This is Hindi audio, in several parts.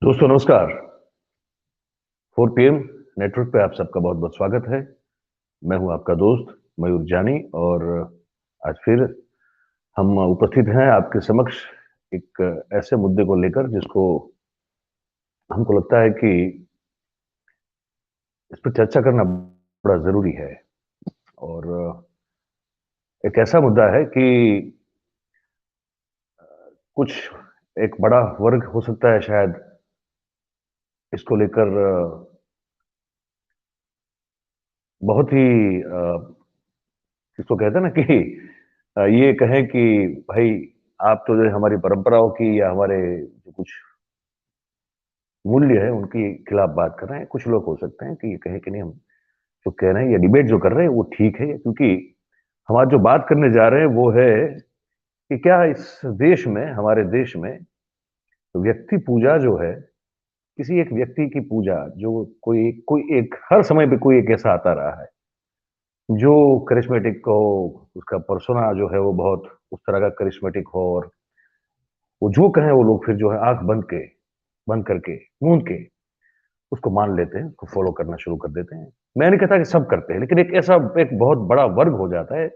दोस्तों नमस्कार। 4 PM नेटवर्क पे आप सबका बहुत बहुत स्वागत है। मैं हूं आपका दोस्त मयूर जानी और आज फिर हम उपस्थित हैं आपके समक्ष एक ऐसे मुद्दे को लेकर जिसको हमको लगता है कि इस पर चर्चा करना बड़ा जरूरी है। और एक ऐसा मुद्दा है कि कुछ एक बड़ा वर्ग हो सकता है शायद इसको लेकर बहुत ही इसको कहते हैं ना कि ये कहें कि भाई आप तो जो हमारी परंपराओं की या हमारे जो कुछ मूल्य है उनके खिलाफ बात कर रहे हैं। कुछ लोग हो सकते हैं कि ये कहें कि नहीं, हम जो कह रहे हैं या डिबेट जो कर रहे हैं वो ठीक है, क्योंकि हम आज जो बात करने जा रहे हैं वो है कि क्या इस देश में, हमारे देश में व्यक्ति पूजा जो है, किसी एक व्यक्ति की पूजा जो कोई कोई एक हर समय पे कोई एक ऐसा आता रहा है जो करिश्मेटिक हो, उसका पर्सोना जो है वो बहुत उस तरह का करिश्मेटिक हो, और वो जो कहें वो लोग फिर जो है आंख बंद करके मूंद के उसको मान लेते हैं, उसको फॉलो करना शुरू कर देते हैं। मैं नहीं कहता कि सब करते हैं, लेकिन एक ऐसा एक बहुत बड़ा वर्ग हो जाता है।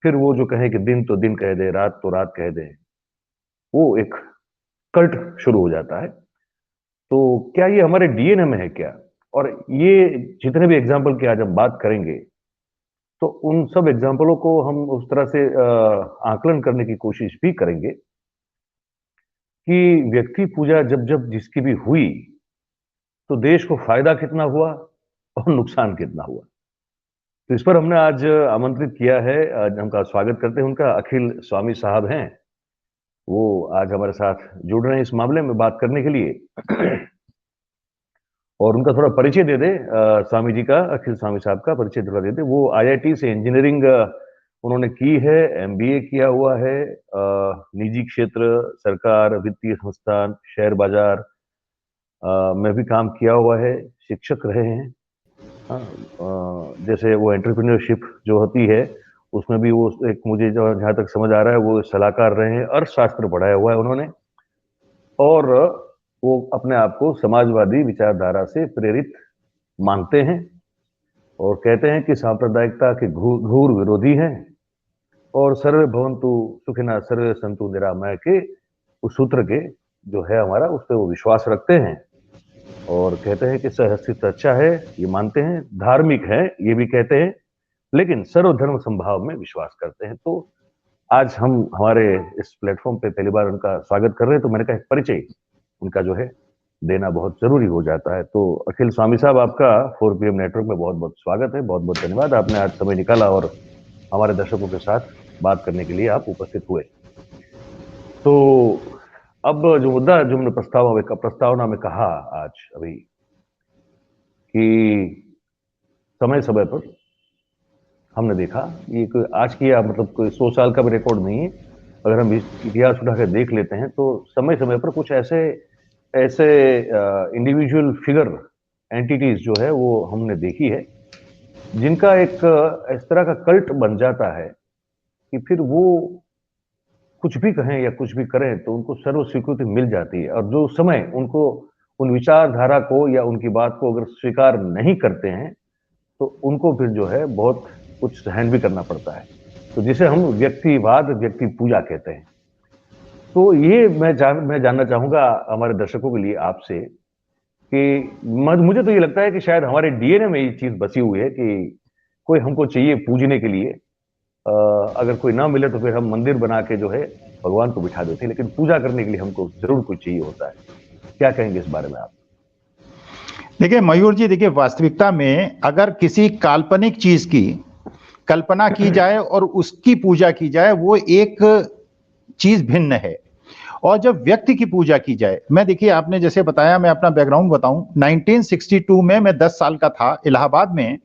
फिर वो जो कहे कि दिन तो दिन कह दे, रात तो रात कह दे, वो एक कल्ट शुरू हो जाता है। तो क्या ये हमारे डीएनए में है क्या? और ये जितने भी एग्जाम्पल की आज हम बात करेंगे तो उन सब एग्जाम्पलों को हम उस तरह से आकलन करने की कोशिश भी करेंगे कि व्यक्ति पूजा जब जब जिसकी भी हुई तो देश को फायदा कितना हुआ और नुकसान कितना हुआ। तो इस पर हमने आज आमंत्रित किया है, आज उनका स्वागत करते हैं। उनका अखिल स्वामी साहब हैं, वो आज हमारे साथ जुड़ रहे हैं इस मामले में बात करने के लिए। और उनका थोड़ा परिचय दे दे, स्वामी जी का, अखिल स्वामी साहब का परिचय थोड़ा दे दे। वो आईआईटी से इंजीनियरिंग उन्होंने की है, एमबीए किया हुआ है, निजी क्षेत्र, सरकार, वित्तीय संस्थान, शेयर बाजार में भी काम किया हुआ है, शिक्षक रहे हैं। हाँ, जैसे वो एंटरप्रेन्योरशिप जो होती है उसमें भी वो एक, मुझे जो जहाँ तक समझ आ रहा है, वो सलाहकार रहे हैं, अर्थशास्त्र पढ़ाया हुआ है उन्होंने। और वो अपने आप को समाजवादी विचारधारा से प्रेरित मानते हैं और कहते हैं कि सांप्रदायिकता के घोर विरोधी हैं, और सर्वे भवन्तु सुखिनः सर्वे सन्तु निरामय के उस सूत्र के जो है हमारा, उस पर वो विश्वास रखते हैं। और कहते हैं कि सहअस्तित्व अच्छा है, ये मानते हैं, धार्मिक है ये भी कहते हैं, लेकिन सर्वधर्म संभाव में विश्वास करते हैं। तो आज हम हमारे इस प्लेटफॉर्म पे पहली बार उनका स्वागत कर रहे हैं, तो मैंने कहा परिचय उनका जो है देना बहुत जरूरी हो जाता है। तो अखिल स्वामी साहब, आपका 4PM नेटवर्क में बहुत बहुत स्वागत है, बहुत बहुत धन्यवाद, आपने आज समय निकाला और हमारे दर्शकों के साथ बात करने के लिए आप उपस्थित हुए। तो अब जो मुद्दा जो हमने प्रस्तावना में कहा आज अभी कि समय समय पर हमने देखा, ये कोई आज की या मतलब कोई 100 साल का भी रिकॉर्ड नहीं है, अगर हम इतिहास उठा के देख लेते हैं तो समय समय पर कुछ ऐसे ऐसे इंडिविजुअल फिगर, एंटिटीज जो है वो हमने देखी है, जिनका एक इस तरह का कल्ट बन जाता है कि फिर वो कुछ भी कहें या कुछ भी करें तो उनको सर्व स्वीकृति मिल जाती है। और जो समय उनको उन विचारधारा को या उनकी बात को अगर स्वीकार नहीं करते हैं तो उनको फिर जो है बहुत कुछ सहन भी करना पड़ता है। तो जिसे हम व्यक्तिवाद, व्यक्ति पूजा कहते हैं। तो ये मैं जानना चाहूंगा हमारे दर्शकों के लिए आपसे कि मुझे तो ये लगता है कि शायद हमारे डीएनए में ये चीज बसी हुई है कि कोई हमको चाहिए पूजने के लिए। अगर कोई ना मिले तो फिर हम मंदिर बना के जो है भगवान को बिठा देते हैं, लेकिन पूजा करने के लिए हमको जरूर कोई चाहिए होता है। क्या कहेंगे इस बारे में आप? देखिए मयूर जी, देखिए वास्तविकता में अगर किसी काल्पनिक चीज की कल्पना की जाए और उसकी पूजा की जाए, वो एक चीज भिन्न है। और जब व्यक्ति की पूजा की जाए, मैं देखिए आपने जैसे बताया, मैं अपना बैकग्राउंड बताऊं। 1962 में मैं 10 साल का था, इलाहाबाद में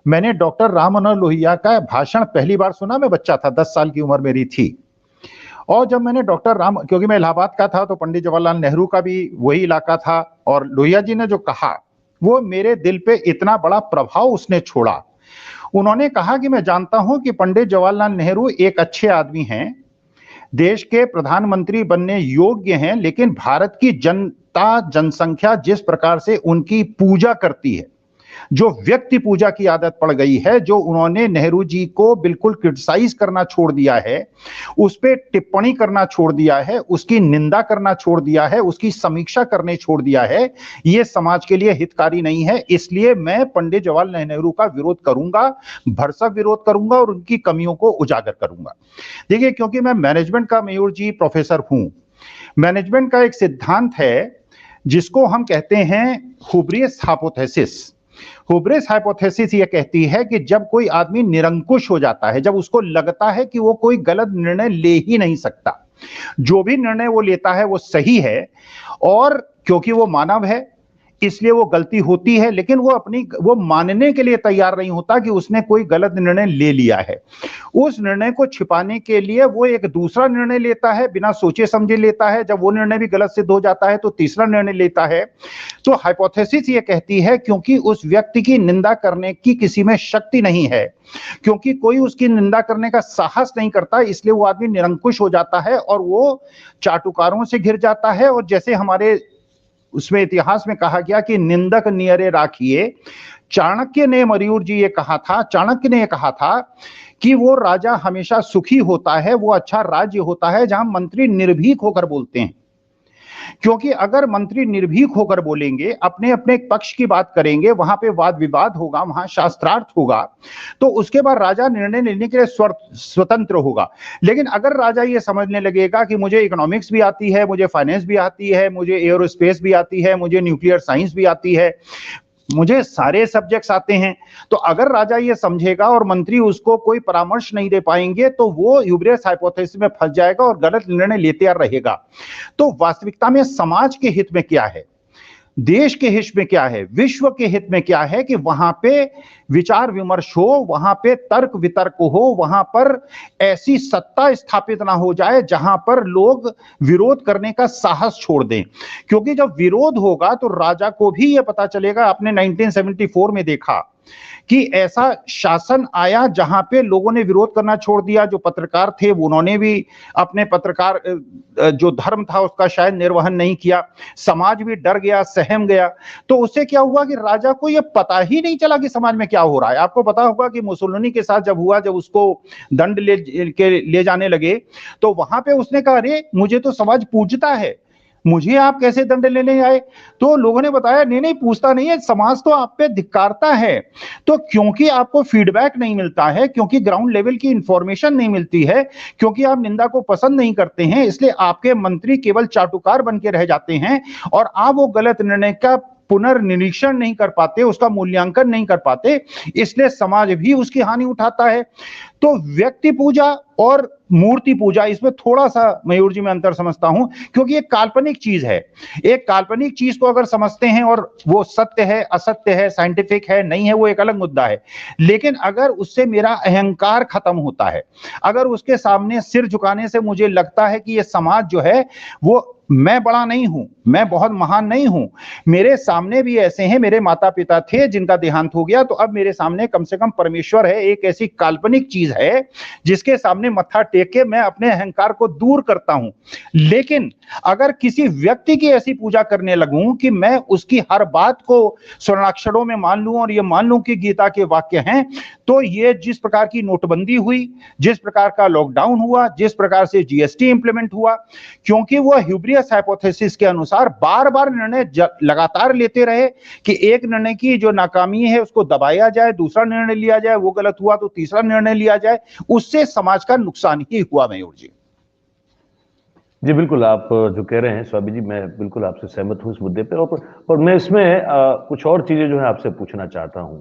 मैंने डॉक्टर राम मनोहर लोहिया का भाषण पहली बार सुना। मैं बच्चा था, 10 साल की उम्र मेरी थी। और जब मैंने डॉक्टर राम, क्योंकि मैं इलाहाबाद का था तो पंडित जवाहरलाल नेहरू का भी वही इलाका था, और लोहिया जी ने जो कहा वो मेरे दिल पे इतना बड़ा प्रभाव उसने छोड़ा। उन्होंने कहा कि मैं जानता हूं कि पंडित जवाहरलाल नेहरू एक अच्छे आदमी हैं, देश के प्रधानमंत्री बनने योग्य हैं, लेकिन भारत की वास्तविकता जनसंख्या जिस प्रकार से उनकी पूजा करती है, जो व्यक्ति पूजा की आदत पड़ गई है, जो उन्होंने नेहरू जी को बिल्कुल क्रिटिसाइज करना छोड़ दिया है, उस पे टिप्पणी करना छोड़ दिया है, उसकी निंदा करना छोड़ दिया है, उसकी समीक्षा करने छोड़ दिया है, ये समाज के लिए हितकारी नहीं है। इसलिए मैं पंडित जवाहरलाल नेहरू का विरोध करूंगा, भरसक विरोध करूंगा और उनकी कमियों को उजागर करूंगा। देखिए, क्योंकि मैं मैनेजमेंट का मयूर जी प्रोफेसर हूं, मैनेजमेंट का एक सिद्धांत है जिसको हम कहते हैं हुब्रियस हाइपोथेसिस। हुब्रियस हाइपोथेसिस ये कहती है कि जब कोई आदमी निरंकुश हो जाता है, जब उसको लगता है कि वो कोई गलत निर्णय ले ही नहीं सकता, जो भी निर्णय वो लेता है वो सही है, और क्योंकि वो मानव है इसलिए वो गलती होती है, लेकिन वो मानने के लिए तैयार नहीं होता कि उसने कोई गलत निर्णय ले लिया है। उस निर्णय को छिपाने के लिए वो एक दूसरा निर्णय लेता है, बिना सोचे समझे लेता है। जब वो निर्णय भी गलत सिद्ध हो जाता है तो तीसरा निर्णय लेता है। तो हाइपोथेसिस ये कहती है क्योंकि उस व्यक्ति की निंदा करने की किसी में शक्ति नहीं है, क्योंकि कोई उसकी निंदा करने का साहस नहीं करता, इसलिए वो आदमी निरंकुश हो जाता है और वो चाटुकारों से घिर जाता है। और जैसे हमारे उसमें इतिहास में कहा गया कि निंदक नियरे राखिए, चाणक्य ने, मयूर जी ये कहा था, चाणक्य ने ये कहा था कि वो राजा हमेशा सुखी होता है, वो अच्छा राज्य होता है जहां मंत्री निर्भीक होकर बोलते हैं। क्योंकि अगर मंत्री निर्भीक होकर बोलेंगे, अपने अपने पक्ष की बात करेंगे, वहां पे वाद विवाद होगा, वहां शास्त्रार्थ होगा, तो उसके बाद राजा निर्णय लेने के लिए स्वतंत्र होगा। लेकिन अगर राजा ये समझने लगेगा कि मुझे इकोनॉमिक्स भी आती है, मुझे फाइनेंस भी आती है, मुझे एरोस्पेस भी आती है, मुझे न्यूक्लियर साइंस भी आती है, मुझे सारे सब्जेक्ट्स आते हैं, तो अगर राजा ये समझेगा और मंत्री उसको कोई परामर्श नहीं दे पाएंगे तो वो ह्यूब्रियस हाइपोथेसिस में फंस जाएगा और गलत निर्णय लेते रहेगा। तो वास्तविकता में समाज के हित में क्या है, देश के हित में क्या है, विश्व के हित में क्या है कि वहां पे विचार विमर्श हो, वहां पे तर्क वितर्क हो, वहां पर ऐसी सत्ता स्थापित ना हो जाए जहां पर लोग विरोध करने का साहस छोड़ दें। क्योंकि जब विरोध होगा तो राजा को भी यह पता चलेगा, आपने 1974 में देखा कि ऐसा शासन आया जहां पे लोगों ने विरोध करना छोड़ दिया। जो पत्रकार थे उन्होंने भी अपने पत्रकार जो धर्म था उसका शायद निर्वहन नहीं किया, समाज भी डर गया, सहम गया। तो उससे क्या हुआ कि राजा को यह पता ही नहीं चला कि समाज में क्या हो रहा है। आपको पता होगा कि मुसोलिनी के साथ जब हुआ, जब उसको दंड ले जाने लगे तो वहां पे उसने कहा, अरे मुझे तो समाज पूजता है, मुझे आप कैसे दंड लेने आए? तो लोगों ने बताया, नहीं नहीं पूछता नहीं है, समाज तो आप पे धिक्कारता है। तो क्योंकि आपको फीडबैक नहीं मिलता है, क्योंकि ग्राउंड लेवल की इंफॉर्मेशन नहीं मिलती है, क्योंकि आप निंदा को पसंद नहीं करते हैं, इसलिए आपके मंत्री केवल चाटुकार बन के रह जाते हैं और आप वो गलत निर्णय का पुनर्निरीक्षण नहीं कर पाते, उसका मूल्यांकन नहीं कर पाते, इसलिए समाज भी उसकी हानि उठाता है। तो व्यक्ति पूजा और मूर्ति पूजा, इसमें थोड़ा सा मयूर जी मैं अंतर समझता हूं, क्योंकि एक काल्पनिक चीज है। एक काल्पनिक चीज को अगर समझते हैं और वो सत्य है, असत्य है, साइंटिफिक है, नहीं है, वो एक अलग मुद्दा है। लेकिन अगर उससे मेरा अहंकार खत्म होता है, अगर उसके सामने सिर झुकाने से मुझे लगता है कि ये समाज जो है वो, मैं बड़ा नहीं हूं, मैं बहुत महान नहीं हूं, मेरे सामने भी ऐसे हैं, मेरे माता पिता थे जिनका देहांत हो गया, तो अब मेरे सामने कम से कम परमेश्वर है, एक ऐसी काल्पनिक चीज है जिसके सामने मत्था टेक के मैं अपने अहंकार को दूर करता हूं। लेकिन अगर किसी व्यक्ति की ऐसी पूजा करने लगूं कि मैं उसकी हर बात को स्वर्णाक्षरों में मान लूं और ये मान लूं कि गीता के वाक्य हैं, तो ये जिस प्रकार की नोटबंदी हुई, जिस प्रकार का लॉकडाउन हुआ, जिस प्रकार से जीएसटी इंप्लीमेंट हुआ, क्योंकि वो ह्यूब्रियस हाइपोथेसिस के अनुसार बार बार निर्णय लगातार लेते रहे कि एक निर्णय की जो नाकामी है उसको दबाया जाए, दूसरा निर्णय लिया जाए, वो गलत हुआ तो तीसरा निर्णय लिया जाए, उससे समाज का नुकसान ही हुआ। मयूर जी जी बिल्कुल, आप जो कह रहे हैं स्वामी जी, मैं बिल्कुल आपसे सहमत हूं इस मुद्दे पे। और मैं इसमें कुछ और चीजें जो है आपसे पूछना चाहता हूं।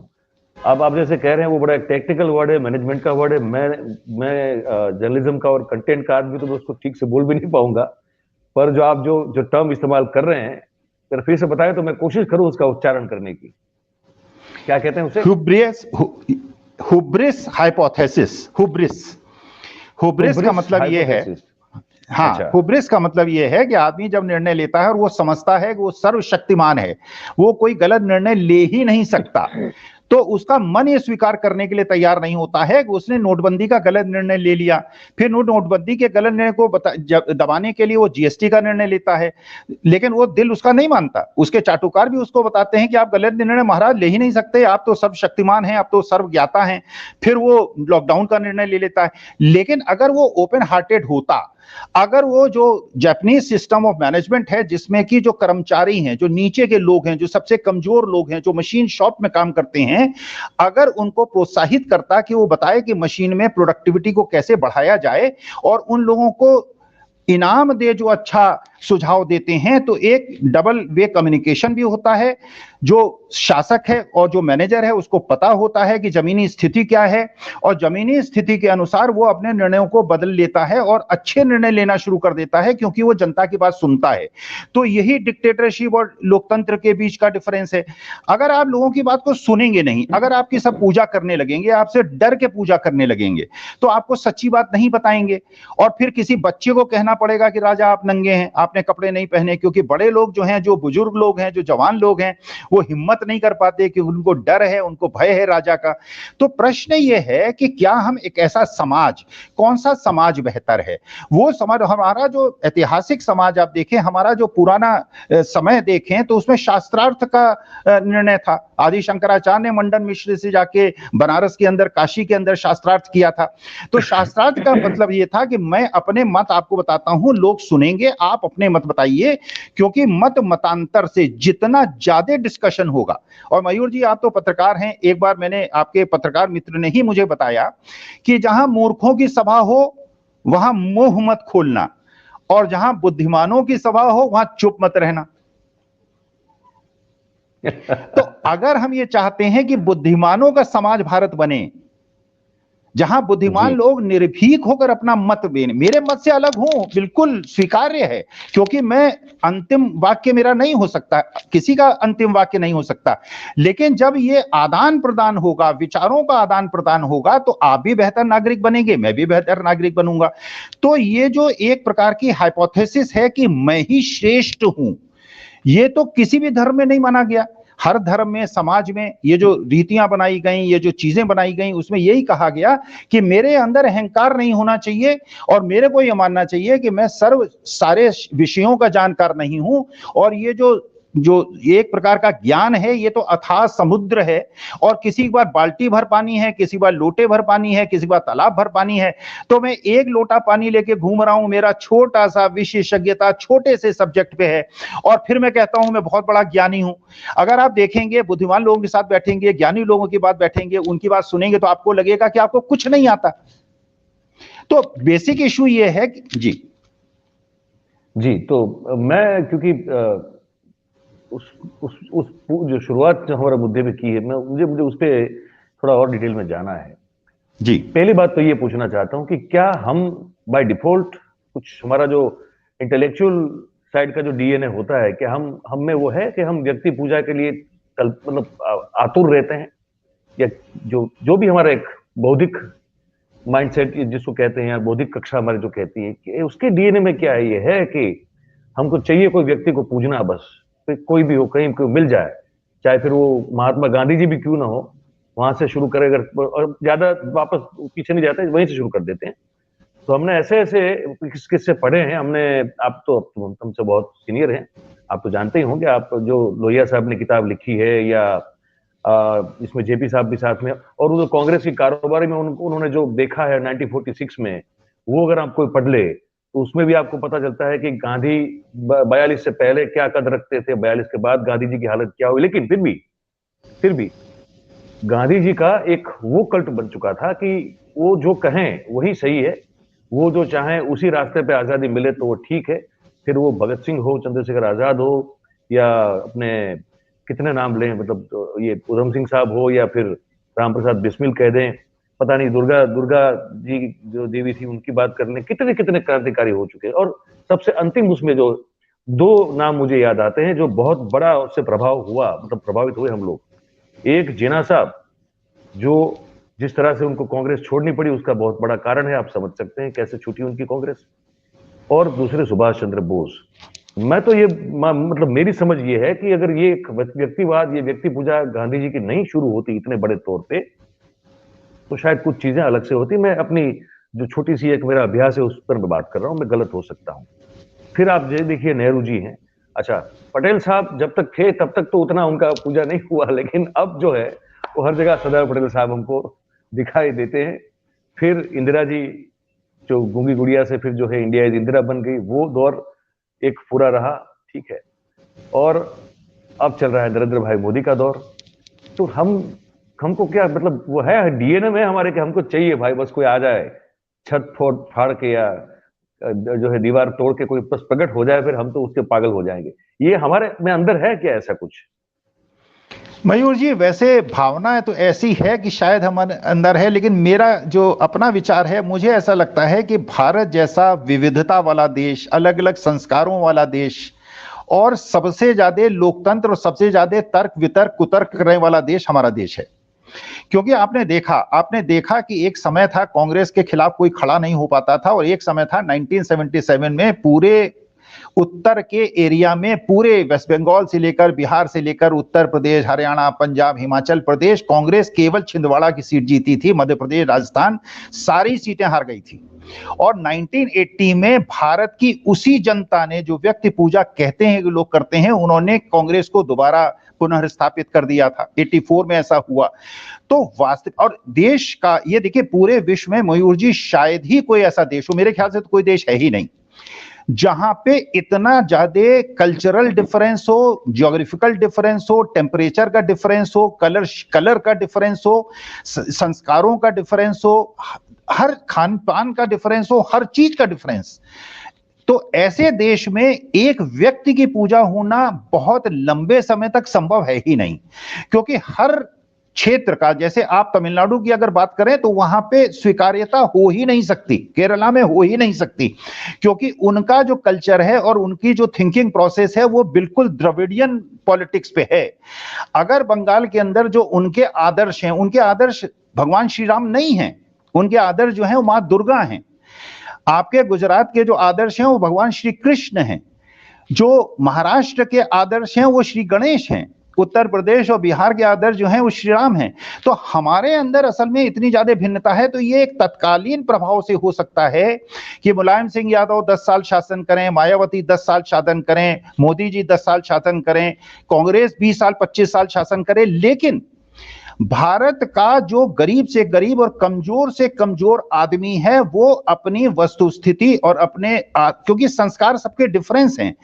अब आप जैसे कह रहे हैं वो बड़ा एक टेक्निकल वर्ड है, मैनेजमेंट का वर्ड है, मैं जर्नलिज्म का और कंटेंट का आदमी, तो मैं उसको ठीक से बोल भी नहीं पाऊंगा। पर जो आप जो टर्म इस्तेमाल कर रहे हैं, अगर फिर से बताएं तो मैं कोशिश करूं उसका उच्चारण करने की। क्या कहते हैं उसे? हुब्रिस हाइपोथेसिस। हुब्रिस का मतलब ये है, हाँ, अच्छा। हुब्रिस का मतलब यह है कि आदमी जब निर्णय लेता है और वो समझता है कि वो सर्वशक्तिमान है, वो कोई गलत निर्णय ले ही नहीं सकता, तो उसका मन ये स्वीकार करने के लिए तैयार नहीं होता है कि उसने नोटबंदी का गलत निर्णय ले लिया। फिर नोटबंदी के गलत निर्णय को दबाने के लिए वो जीएसटी का निर्णय लेता है, लेकिन वो दिल उसका नहीं मानता। उसके चाटुकार भी उसको बताते हैं कि आप गलत निर्णय महाराज ले ही नहीं सकते, आप तो सब शक्तिमान हैं, आप तो सर्वज्ञाता हैं। फिर वो लॉकडाउन का निर्णय ले लेता है। लेकिन अगर वो ओपन हार्टेड होता, अगर वो जो जापानीज सिस्टम ऑफ मैनेजमेंट है, जिसमें कि जो कर्मचारी हैं, जो नीचे के लोग हैं, जो सबसे कमजोर लोग हैं, जो मशीन शॉप में काम करते हैं, अगर उनको प्रोत्साहित करता कि वो बताए कि मशीन में प्रोडक्टिविटी को कैसे बढ़ाया जाए और उन लोगों को इनाम दे जो अच्छा सुझाव देते हैं, तो एक डबल वे कम्युनिकेशन भी होता है। जो शासक है और जो मैनेजर है उसको पता होता है कि जमीनी स्थिति क्या है, और जमीनी स्थिति के अनुसार वो अपने निर्णयों को बदल लेता है और अच्छे निर्णय लेना शुरू कर देता है, क्योंकि वो जनता की बात सुनता है। तो यही डिक्टेटरशिप और लोकतंत्र के बीच का डिफरेंस है। अगर आप लोगों की बात को सुनेंगे नहीं, अगर आपकी सब पूजा करने लगेंगे, आपसे डर के पूजा करने लगेंगे, तो आपको सच्ची बात नहीं बताएंगे। और फिर किसी बच्चे को कहना पड़ेगा कि राजा आप नंगे हैं, आपने कपड़े नहीं पहने, क्योंकि बड़े लोग जो हैं, जो बुजुर्ग लोग हैं, जो जवान लोग हैं, वो हिम्मत नहीं कर पाते कि उनको डर है, उनको भय है राजा का। तो प्रश्न ये है कि क्या हम एक ऐसा समाज, कौन सा समाज बेहतर है? वो समाज, हमारा जो ऐतिहासिक समाज आप देखें, हमारा जो पुराना समय देखें, तो उसमें शास्त्रार्थ का निर्णय था। आदि शंकराचार्य ने मंडन मिश्र से जाके बनारस के अंदर, काशी के अंदर शास्त्रार्थ किया था। तो शास्त्रार्थ का मतलब ये था कि मैं अपने मत आपको बताता हूं, लोग सुनेंगे, आप अपने मत बताइए, क्योंकि मत मतांतर से जितना ज्यादा डिस्कशन होगा। और मयूर जी, आप तो पत्रकार हैं, एक बार मैंने, आपके पत्रकार मित्र ने ही मुझे बताया कि जहां मूर्खों की सभा हो वहां मुंह मत खोलना, और जहां बुद्धिमानों की सभा हो वहां चुप मत रहना। तो अगर हम ये चाहते हैं कि बुद्धिमानों का समाज भारत बने, जहां बुद्धिमान लोग निर्भीक होकर अपना मत दें, मेरे मत से अलग हूं, बिल्कुल स्वीकार्य है, क्योंकि मैं अंतिम वाक्य मेरा नहीं हो सकता, किसी का अंतिम वाक्य नहीं हो सकता। लेकिन जब ये आदान प्रदान होगा, विचारों का आदान प्रदान होगा, तो आप भी बेहतर नागरिक बनेंगे, मैं भी बेहतर नागरिक बनूंगा। तो ये जो एक प्रकार की हाइपोथेसिस है कि मैं ही श्रेष्ठ हूं, ये तो किसी भी धर्म में नहीं माना गया। हर धर्म में, समाज में ये जो रीतियां बनाई गई, ये जो चीजें बनाई गई, उसमें यही कहा गया कि मेरे अंदर अहंकार नहीं होना चाहिए, और मेरे को यह मानना चाहिए कि मैं सारे विषयों का जानकार नहीं हूं। और ये जो एक प्रकार का ज्ञान है, ये तो अथाह समुद्र है, और किसी बार बाल्टी भर पानी है, किसी बार लोटे भर पानी है, किसी बार तालाब भर पानी है। तो मैं एक लोटा पानी लेके घूम रहा हूं, मेरा छोटा सा विशेषज्ञता छोटे से सब्जेक्ट पे है, और फिर मैं कहता हूं मैं बहुत बड़ा ज्ञानी हूं। अगर आप देखेंगे, बुद्धिमान लोगों के साथ बैठेंगे, ज्ञानी लोगों की बात बैठेंगे, उनकी बात सुनेंगे, तो आपको लगेगा कि आपको कुछ नहीं आता। तो बेसिक इशू ये है जी। तो मैं, क्योंकि उस जो शुरुआत हमारे मुद्दे में की है, मुझे उस पर थोड़ा और डिटेल में जाना है जी। पहली बात तो ये पूछना चाहता हूं कि क्या हम बाय डिफॉल्ट, कुछ हमारा जो इंटेलेक्चुअल साइड का जो डीएनए होता है, क्या हम में वो है कि हम व्यक्ति पूजा के लिए मतलब आतुर रहते हैं, या जो भी हमारा एक बौद्धिक माइंडसेट जिसको कहते हैं, या बौद्धिक कक्षा हमारी जो कहती है, कि उसके डीएनए में क्या है? ये है कि हमको चाहिए कोई व्यक्ति को पूजना, बस कोई भी हो, कहीं कोई मिल जाए, चाहे फिर वो महात्मा गांधी जी भी क्यों ना हो, वहां से शुरू करें, अगर और ज्यादा वापस पीछे नहीं जाते, वहीं से शुरू कर देते हैं। तो हमने ऐसे ऐसे किससे पढ़े हैं हमने। आप तो हमसे बहुत सीनियर हैं, आप तो जानते ही होंगे, आप जो लोहिया साहब ने किताब लिखी है, या इसमें जेपी साहब भी साथ में, और वो कांग्रेस की कारोबारी में उन्होंने जो देखा है 1946 में, वो अगर आप कोई पढ़ ले, तो उसमें भी आपको पता चलता है कि गांधी 42 से पहले क्या कद रखते थे, 42 के बाद गांधी जी की हालत क्या हुई। लेकिन फिर भी गांधी जी का एक वो कल्ट बन चुका था कि वो जो कहें वही सही है, वो जो चाहें उसी रास्ते पे आजादी मिले तो वो ठीक है। फिर वो भगत सिंह हो, चंद्रशेखर आजाद हो, या अपने कितने नाम लें, मतलब ये उधम सिंह साहब हो, या फिर राम प्रसाद बिस्मिल कह दें, पता नहीं, दुर्गा जी जो देवी थी उनकी बात कर लें, कितने कितने क्रांतिकारी हो चुके हैं। और सबसे अंतिम उसमें जो दो नाम मुझे याद आते हैं जो बहुत बड़ा उससे प्रभाव हुआ, मतलब प्रभावित हुए हम लोग। एक जिन्ना साहब, जो जिस तरह से उनको कांग्रेस छोड़नी पड़ी, उसका बहुत बड़ा कारण है, आप समझ सकते हैं कैसे छूटी उनकी कांग्रेस। और दूसरे सुभाष चंद्र बोस, मैं तो ये मतलब मेरी समझ ये है कि अगर ये व्यक्तिवाद, ये व्यक्ति पूजा गांधी जी की नहीं शुरू होती इतने बड़े तौर पे, तो शायद कुछ चीजें अलग से होती। मैं अपनी जो छोटी सी एक मेरा अभ्यास है उस पर मैं बात कर रहा हूँ, मैं गलत हो सकता हूँ। फिर आप ये देखिए नेहरू जी हैं। अच्छा, पटेल साहब जब तक थे तब तक तो उतना उनका पूजा नहीं हुआ, लेकिन अब जो है वो हर जगह सरदार पटेल साहब हमको दिखाई देते हैं। फिर इंदिरा जी जो गूंगी गुड़िया से फिर जो है इंडिया इज इंदिरा बन गई, वो दौर एक पूरा रहा, ठीक है। और अब चल रहा है नरेंद्र भाई मोदी का दौर। तो हमको क्या मतलब वो है डीएनए में हमारे कि हमको चाहिए भाई बस कोई आ जाए छत फोड़ फाड़ के या जो है दीवार तोड़ के कोई बस प्रकट हो जाए, फिर हम तो उसके पागल हो जाएंगे। ये हमारे में अंदर है क्या ऐसा कुछ? मयूर जी, वैसे भावनाएं तो ऐसी है कि शायद हमारे अंदर है, लेकिन मेरा जो अपना विचार है, मुझे ऐसा लगता है कि भारत जैसा विविधता वाला देश, अलग अलग संस्कारों वाला देश और सबसे ज्यादा लोकतंत्र और सबसे ज्यादा तर्क वितर्क कुतर्क करने वाला देश हमारा देश है। क्योंकि आपने देखा कि एक समय था कांग्रेस के खिलाफ कोई खड़ा नहीं हो पाता था, और एक समय था 1977 में पूरे उत्तर के एरिया में, पूरे वेस्ट बंगाल से लेकर बिहार से लेकर उत्तर प्रदेश, हरियाणा, पंजाब, हिमाचल प्रदेश, कांग्रेस केवल छिंदवाड़ा की सीट जीती थी। मध्य प्रदेश, राजस्थान सारी सीटें हार गई थी। और 1980 में भारत की उसी जनता ने, जो व्यक्ति पूजा कहते हैं कि लोग करते हैं, उन्होंने कांग्रेस को दोबारा पुनर्स्थापित कर दिया था। 84 में ऐसा हुआ। तो वास्तव और देश का ये देखिए, पूरे विश्व में मयूर जी शायद ही कोई ऐसा देश हो, मेरे ख्याल से तो कोई देश है ही नहीं, जहां पे इतना ज्यादा कल्चरल डिफरेंस हो, ज्योग्राफिकल डिफरेंस हो, टेम्परेचर का डिफरेंस हो, कलर का डिफरेंस हो, संस्कारों का डिफरेंस हो, हर खान पान का डिफरेंस हो, हर चीज का डिफरेंस। तो ऐसे देश में एक व्यक्ति की पूजा होना बहुत लंबे समय तक संभव है ही नहीं, क्योंकि हर क्षेत्र का, जैसे आप तमिलनाडु की अगर बात करें तो वहां पे स्वीकार्यता हो ही नहीं सकती, केरला में हो ही नहीं सकती, क्योंकि उनका जो कल्चर है और उनकी जो थिंकिंग प्रोसेस है वो बिल्कुल द्रविडियन पॉलिटिक्स पे है। अगर बंगाल के अंदर जो उनके आदर्श हैं, उनके आदर्श भगवान श्री राम नहीं हैं, उनके आदर्श जो है वो मां दुर्गा हैं। आपके गुजरात के जो आदर्श हैं वो भगवान श्री कृष्ण हैं। जो महाराष्ट्र के आदर्श हैं वो श्री गणेश हैं। उत्तर प्रदेश और बिहार के आदर्श जो हैं वो श्री राम हैं। तो हमारे अंदर असल में इतनी ज्यादा भिन्नता है। तो ये एक तत्कालीन प्रभाव से हो सकता है कि मुलायम सिंह यादव 10 साल शासन करें, मायावती 10 साल शासन करें, मोदी जी 10 साल शासन करें, कांग्रेस 20 साल 25 साल शासन करे, लेकिन भारत का जो गरीब से गरीब और कमजोर से कमजोर आदमी है, वो अपनी वस्तुस्थिति और अपने क्योंकि संस्कार सबके डिफरेंस हैं,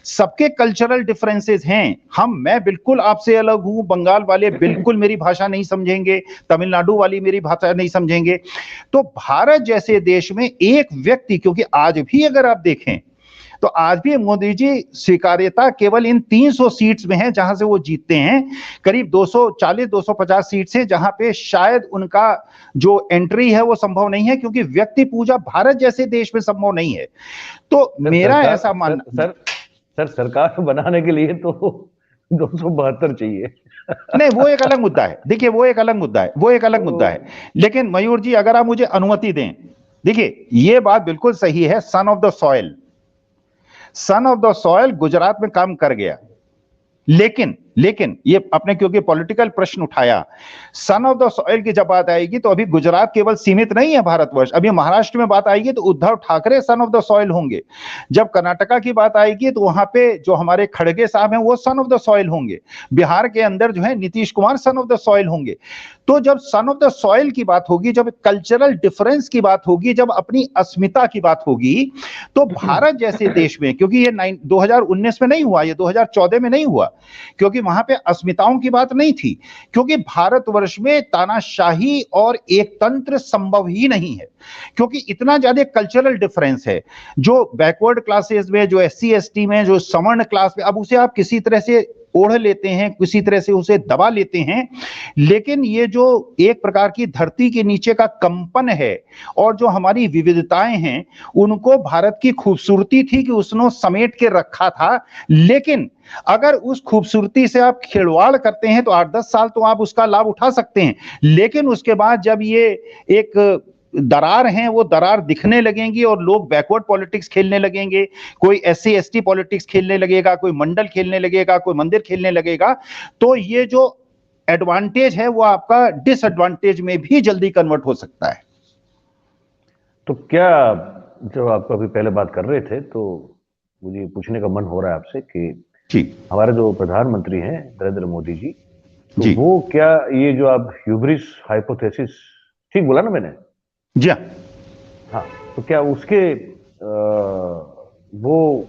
सबके कल्चरल डिफरेंसेस हैं। मैं बिल्कुल आपसे अलग हूं, बंगाल वाले बिल्कुल मेरी भाषा नहीं समझेंगे, तमिलनाडु वाली मेरी भाषा नहीं समझेंगे। तो भारत जैसे देश में एक व्यक्ति, क्योंकि आज भी अगर आप देखें तो आज भी मोदी जी स्वीकार्यता केवल इन 300 सीट्स में है जहां से वो जीतते हैं, करीब 240-250 सीट से, जहां पे शायद उनका जो एंट्री है वो संभव नहीं है, क्योंकि व्यक्ति पूजा भारत जैसे देश में संभव नहीं है। तो मेरा ऐसा मानना सर सरकार बनाने के लिए तो 272 चाहिए। नहीं, वो एक अलग मुद्दा है। देखिए, वो एक अलग मुद्दा है। लेकिन मयूर जी, अगर आप मुझे अनुमति दें, देखिए ये बात बिल्कुल सही है, son of the soil Gujarat में काम कर गया। लेकिन ये आपने क्योंकि पॉलिटिकल प्रश्न उठाया, सन ऑफ द सॉइल की जब बात आएगी तो अभी गुजरात केवल सीमित नहीं है भारतवर्ष, अभी महाराष्ट्र में बात आएगी तो Uddhav Thackeray son of the soil होंगे। जब कर्नाटका की बात आएगी तो वहां पे जो हमारे खड़गे साहब हैं वो सन ऑफ द सॉइल होंगे। बिहार के अंदर जो है Nitish Kumar son of the soil होंगे। तो जब सन ऑफ द सॉइल की बात होगी, जब कल्चरल डिफरेंस की बात होगी, जब अपनी अस्मिता की बात होगी, तो भारत जैसे देश में, क्योंकि ये 2019 में नहीं हुआ, ये 2014 में नहीं हुआ, क्योंकि वहां पे अस्मिताओं की बात नहीं थी, क्योंकि भारतवर्ष में तानाशाही और एक तंत्र संभव ही नहीं है, क्योंकि इतना ज्यादा कल्चरल डिफरेंस है। जो बैकवर्ड क्लासेस में, जो SC ST में, जो सवर्ण क्लास में, अब उसे आप किसी तरह से ओढ़ लेते हैं, किसी तरह से उसे दबा लेते हैं, लेकिन ये जो एक प्रकार की धरती के नीचे का कंपन है और जो हमारी विविधताएं हैं, उनको भारत की खूबसूरती थी कि उसने समेट के रखा था। लेकिन अगर उस खूबसूरती से आप खिलवाड़ करते हैं तो 8-10 साल तो आप उसका लाभ उठा सकते हैं, लेकिन उसके बाद जब ये एक दरार हैं वो दरार दिखने लगेंगी और लोग बैकवर्ड पॉलिटिक्स खेलने लगेंगे, कोई SC ST पॉलिटिक्स खेलने लगेगा, कोई मंडल खेलने लगेगा, कोई मंदिर खेलने लगेगा, तो ये जो एडवांटेज है वो आपका डिसएडवांटेज में भी जल्दी कन्वर्ट हो सकता है। तो क्या, जब आप अभी पहले बात कर रहे थे तो मुझे पूछने का मन हो रहा है आपसे कि जी हमारे जो प्रधानमंत्री हैं नरेंद्र मोदी जी, तो जी वो क्या ये जो आप ह्यूब्रिस हाइपोथेसिस, ठीक बोला ना मैंने? जी हाँ। हाँ, तो क्या उसके वो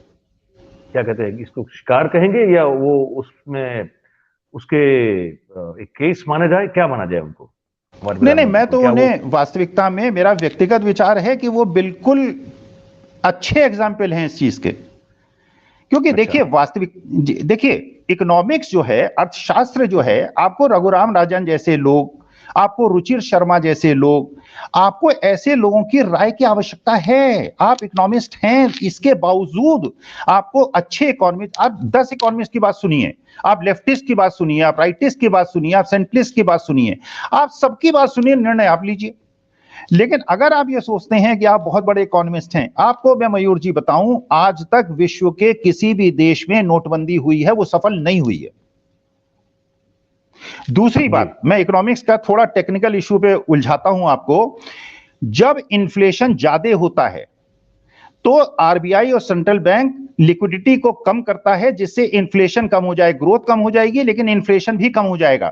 क्या कहते हैं कि इसको शिकार कहेंगे, या वो उसमें उसके एक केस माना जाए, क्या माना जाए उनको, हमारे नहीं नहीं, प्रधानमंत्री मैं को? तो क्या वो उन्हें वास्तविकता में, मेरा व्यक्तिगत विचार है कि वो बिल्कुल अच्छे एग्जाम्पल हैं इस चीज के। क्योंकि अच्छा, देखिए देखिए इकोनॉमिक्स जो है, अर्थशास्त्र जो है, आपको रघुराम राजन जैसे लोग, आपको रुचिर शर्मा जैसे लोग, आपको ऐसे लोगों की राय की आवश्यकता है। आप इकोनॉमिस्ट हैं, इसके बावजूद आपको अच्छे इकोनॉमिस्ट, आप 10 इकोनॉमिस्ट की बात सुनिए, आप लेफ्टिस्ट की बात सुनिए, आप राइटिस्ट की बात सुनिए, आप सेंट्रिस्ट की बात सुनिए, आप सबकी बात सुनिए, निर्णय आप लीजिए। लेकिन अगर आप ये सोचते हैं कि आप बहुत बड़े इकोनॉमिस्ट हैं, आपको मैं मयूर जी बताऊं, आज तक विश्व के किसी भी देश में नोटबंदी हुई है वो सफल नहीं हुई है। दूसरी जी, बात, मैं इकोनॉमिक्स का थोड़ा टेक्निकल इशू पे उलझाता हूं आपको। जब इन्फ्लेशन ज्यादा होता है तो RBI और सेंट्रल बैंक लिक्विडिटी को कम करता है, जिससे इन्फ्लेशन कम हो जाए, ग्रोथ कम हो जाएगी लेकिन इन्फ्लेशन भी कम हो जाएगा।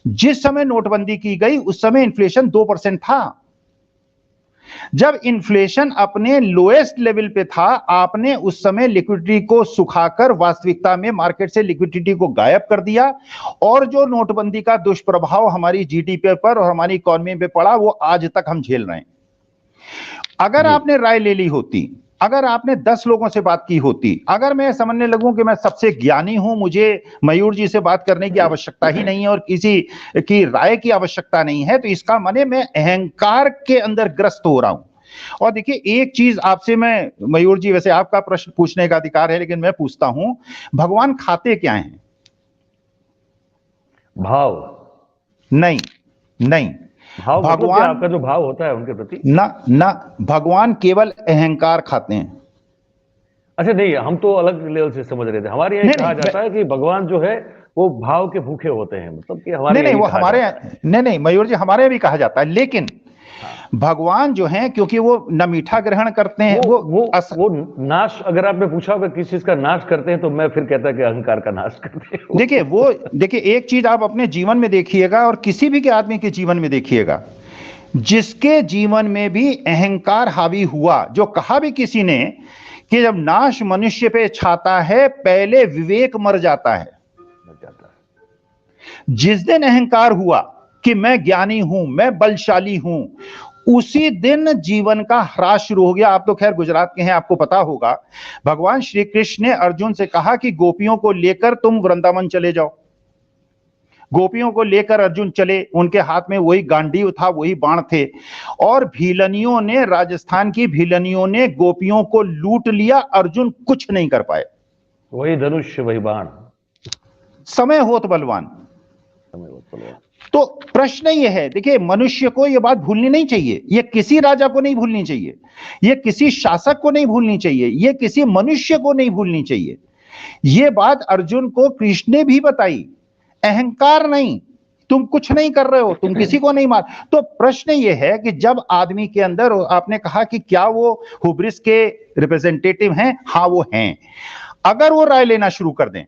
जिस समय नोटबंदी की गई उस समय इन्फ्लेशन 2% था। जब इन्फ्लेशन अपने लोएस्ट लेवल पे था, आपने उस समय लिक्विडिटी को सुखाकर वास्तविकता में मार्केट से लिक्विडिटी को गायब कर दिया, और जो नोटबंदी का दुष्प्रभाव हमारी GDP पर और हमारी इकोनॉमी पे पड़ा वो आज तक हम झेल रहे हैं। अगर जी, आपने राय ले ली होती, अगर आपने 10 लोगों से बात की होती, अगर मैं समझने लगूं कि मैं सबसे ज्ञानी हूं, मुझे मयूर जी से बात करने की आवश्यकता ही नहीं है और किसी की राय की आवश्यकता नहीं है, तो इसका माने मैं अहंकार के अंदर ग्रस्त हो रहा हूं। और देखिए एक चीज आपसे मैं, मयूर जी वैसे आपका प्रश्न पूछने का अधिकार है लेकिन मैं पूछता हूं, भगवान खाते क्या हैं? भाव। नहीं नहीं, भाव मतलब क्या, भगवान आपका जो भाव होता है उनके प्रति? ना ना, भगवान केवल अहंकार खाते हैं। अच्छा, नहीं, हम तो अलग लेवल से समझ रहे थे। हमारे यहाँ नहीं कहा नहीं जाता है कि भगवान जो है वो भाव के भूखे होते हैं, मतलब कि हमारे नहीं यहाँ नहीं, ये वो कहा हमारे, जाता है। नहीं नहीं मयूर जी, हमारे यहाँ भी कहा जाता है, लेकिन हाँ, भगवान जो हैं, क्योंकि वो न मीठा ग्रहण करते हैं, वो वो वो वो नाश, अगर आपने पूछा होगा किस चीज का नाश करते हैं, तो मैं फिर कहता कि अहंकार का नाश करते हैं देखिए वो, देखिए एक चीज आप अपने जीवन में देखिएगा और किसी भी के आदमी के जीवन में देखिएगा, जिसके जीवन में भी अहंकार हावी हुआ, जो कहा भी किसी ने कि जब नाश मनुष्य पे छाता है पहले विवेक मर जाता है। मर जाता है। जिस दिन अहंकार हुआ कि मैं ज्ञानी हूं, मैं बलशाली हूं, उसी दिन जीवन का ह्रास शुरू हो गया। आप तो खैर गुजरात के हैं, आपको पता होगा, भगवान श्री कृष्ण ने अर्जुन से कहा कि गोपियों को लेकर तुम वृंदावन चले जाओ। गोपियों को लेकर अर्जुन चले, उनके हाथ में वही गांडीव था, वही बाण थे, और भीलनियों ने, राजस्थान की भीलनियों ने गोपियों को लूट लिया, अर्जुन कुछ नहीं कर पाए। वही धनुष, वही बाण। समय होत बलवान। समय बहुत बलवान। तो प्रश्न यह है, देखिए मनुष्य को यह बात भूलनी नहीं चाहिए, यह किसी राजा को नहीं भूलनी चाहिए, यह किसी शासक को नहीं भूलनी चाहिए, यह किसी मनुष्य को नहीं भूलनी चाहिए। यह बात अर्जुन को कृष्ण ने भी बताई, अहंकार नहीं, तुम कुछ नहीं कर रहे हो, तुम किसी को नहीं मार। तो प्रश्न यह है कि जब आदमी के अंदर, आपने कहा कि क्या वो हुब्रिस के रिप्रेजेंटेटिव हैं? हाँ वो हैं। अगर वो राय लेना शुरू कर दें,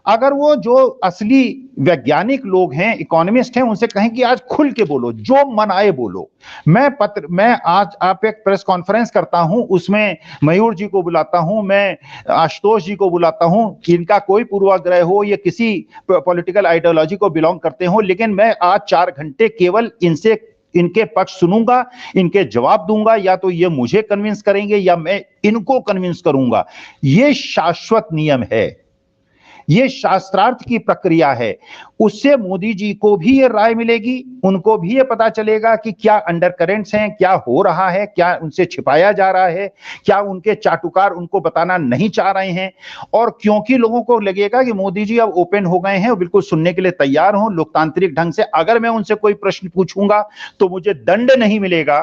अगर वो जो असली वैज्ञानिक लोग हैं, इकोनॉमिस्ट हैं, उनसे कहें कि आज खुल के बोलो, जो मन आए बोलो। मैं आज आप एक प्रेस कॉन्फ्रेंस करता हूं, उसमें मयूर जी को बुलाता हूं, मैं आशुतोष जी को बुलाता हूं, इनका कोई पूर्वाग्रह हो, ये किसी पॉलिटिकल आइडियोलॉजी को बिलोंग करते हो, लेकिन मैं आज 4 घंटे केवल इनसे, इनके पक्ष सुनूंगा, इनके जवाब दूंगा, या तो ये मुझे कन्विंस करेंगे या मैं इनको कन्विंस करूंगा। ये शाश्वत नियम है, ये शास्त्रार्थ की प्रक्रिया है। उससे मोदी जी को भी ये राय मिलेगी, उनको भी ये पता चलेगा कि क्या अंडर करेंट्स हैं, क्या हो रहा है, क्या उनसे छिपाया जा रहा है, क्या उनके चाटुकार उनको बताना नहीं चाह रहे हैं। और क्योंकि लोगों को लगेगा कि मोदी जी अब ओपन हो गए हैं, बिल्कुल सुनने के लिए तैयार हो लोकतांत्रिक ढंग से, अगर मैं उनसे कोई प्रश्न पूछूंगा तो मुझे दंड नहीं मिलेगा,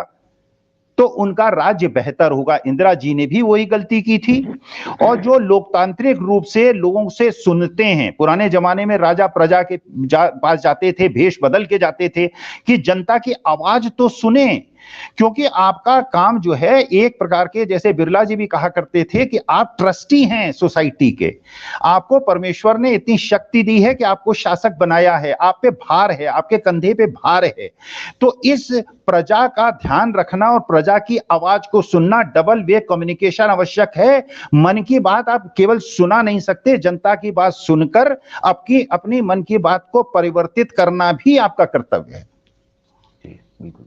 तो उनका राज्य बेहतर होगा। इंदिरा जी ने भी वही गलती की थी। और जो लोकतांत्रिक रूप से लोगों से सुनते हैं, पुराने जमाने में राजा प्रजा के पास जाते थे, भेष बदल के जाते थे कि जनता की आवाज तो सुने, क्योंकि आपका काम जो है एक प्रकार के, जैसे बिरला जी भी कहा करते थे कि आप ट्रस्टी हैं सोसाइटी के, आपको परमेश्वर ने इतनी शक्ति दी है कि आपको शासक बनाया है, आप पे भार है, आपके कंधे पे भार है। तो इस प्रजा का ध्यान रखना और प्रजा की आवाज को सुनना, डबल वे कम्युनिकेशन आवश्यक है। मन की बात आप केवल सुना नहीं सकते, जनता की बात सुनकर अपनी मन की बात को परिवर्तित करना भी आपका कर्तव्य है। जी बिल्कुल।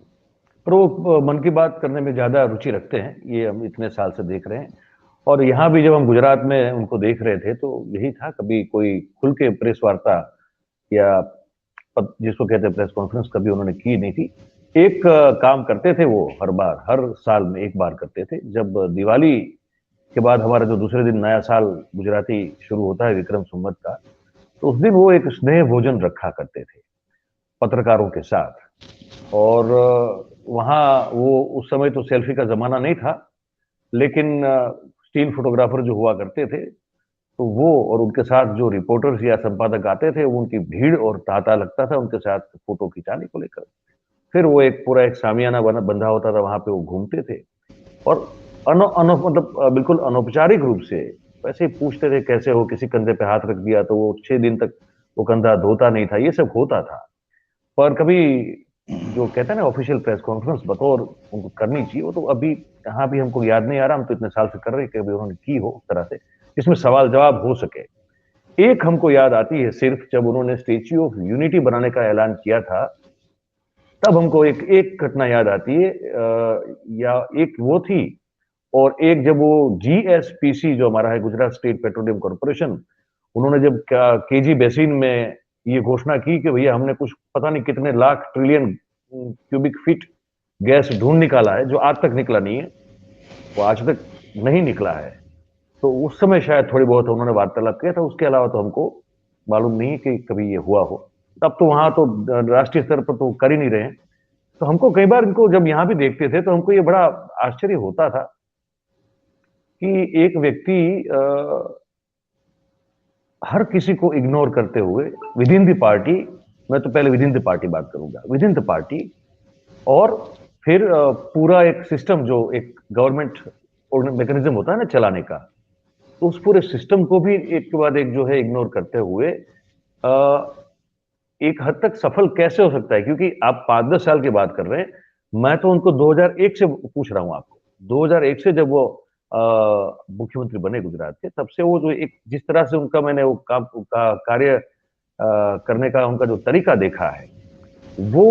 पर वो मन की बात करने में ज्यादा रुचि रखते हैं, ये हम इतने साल से देख रहे हैं। और यहाँ भी जब हम गुजरात में उनको देख रहे थे तो यही था, कभी कोई खुल के प्रेस वार्ता या जिसको कहते हैं प्रेस कॉन्फ्रेंस कभी उन्होंने की नहीं थी। एक काम करते थे वो, हर साल में एक बार करते थे, जब दिवाली के बाद हमारा जो दूसरे दिन नया साल गुजराती शुरू होता है विक्रम संवत का, तो उस दिन वो एक स्नेह भोजन रखा करते थे पत्रकारों के साथ। और वहाँ वो, उस समय तो सेल्फी का जमाना नहीं था, लेकिन स्टील फोटोग्राफर जो हुआ करते थे, तो वो और उनके साथ जो रिपोर्टर्स या संपादक आते थे, वो उनकी भीड़ और तांता लगता था उनके साथ फोटो खिंचाने को लेकर। फिर वो एक पूरा एक सामियाना बंधा होता था, वहां पे वो घूमते थे और मतलब बिल्कुल अनौपचारिक रूप से वैसे ही पूछते थे कैसे हो, किसी कंधे पे हाथ रख दिया तो वो 6 दिन तक वो कंधा धोता नहीं था, ये सब होता था। पर कभी जो कहते हैं ना ऑफिशियल प्रेस कॉन्फ्रेंस बतौर उनको करनी चाहिए, वो तो अभी यहाँ भी हमको याद नहीं आ रहा, हम तो इतने साल से कर रहे हैं कि अभी उन्होंने की हो उस तरह से जिसमें सवाल जवाब हो सके। एक हमको याद आती है सिर्फ, जब उन्होंने स्टेच्यू ऑफ यूनिटी बनाने का ऐलान किया था, तब हमको एक घटना याद आती है, या एक वो थी, और एक जब वो GSPC जो हमारा है, गुजरात स्टेट पेट्रोलियम कॉर्पोरेशन, उन्होंने जब केजी बेसिन में ये घोषणा की कि भैया हमने कुछ पता नहीं कितने lakh trillion cubic feet gas ढूंढ निकाला है, जो आज तक निकला नहीं है, वो आज तक नहीं निकला है। तो उस समय शायद थोड़ी बहुत उन्होंने वार्तालाप किया था, उसके अलावा तो हमको मालूम नहीं कि कभी ये हुआ हो। तब तो वहां तो राष्ट्रीय स्तर पर तो कर ही नहीं रहे हैं। तो हमको कई बार इनको जब यहाँ भी देखते थे तो हमको ये बड़ा आश्चर्य होता था कि एक व्यक्ति हर किसी को इग्नोर करते हुए विद इन द पार्टी, मैं तो पहले विद इन द पार्टी बात करूंगा, विद इन द पार्टी, और फिर पूरा एक सिस्टम जो एक गवर्नमेंट मैकेनिज्म होता है ना चलाने का, तो उस पूरे सिस्टम को भी एक के बाद एक जो है इग्नोर करते हुए एक हद तक सफल कैसे हो सकता है? क्योंकि आप 5-10 साल की बात कर रहे हैं, मैं तो उनको 2001 से पूछ रहा हूं आपको। 2001 से जब वो मुख्यमंत्री बने गुजरात के, तब से वो जो एक जिस तरह से उनका मैंने वो कार्य करने का उनका जो तरीका देखा है, वो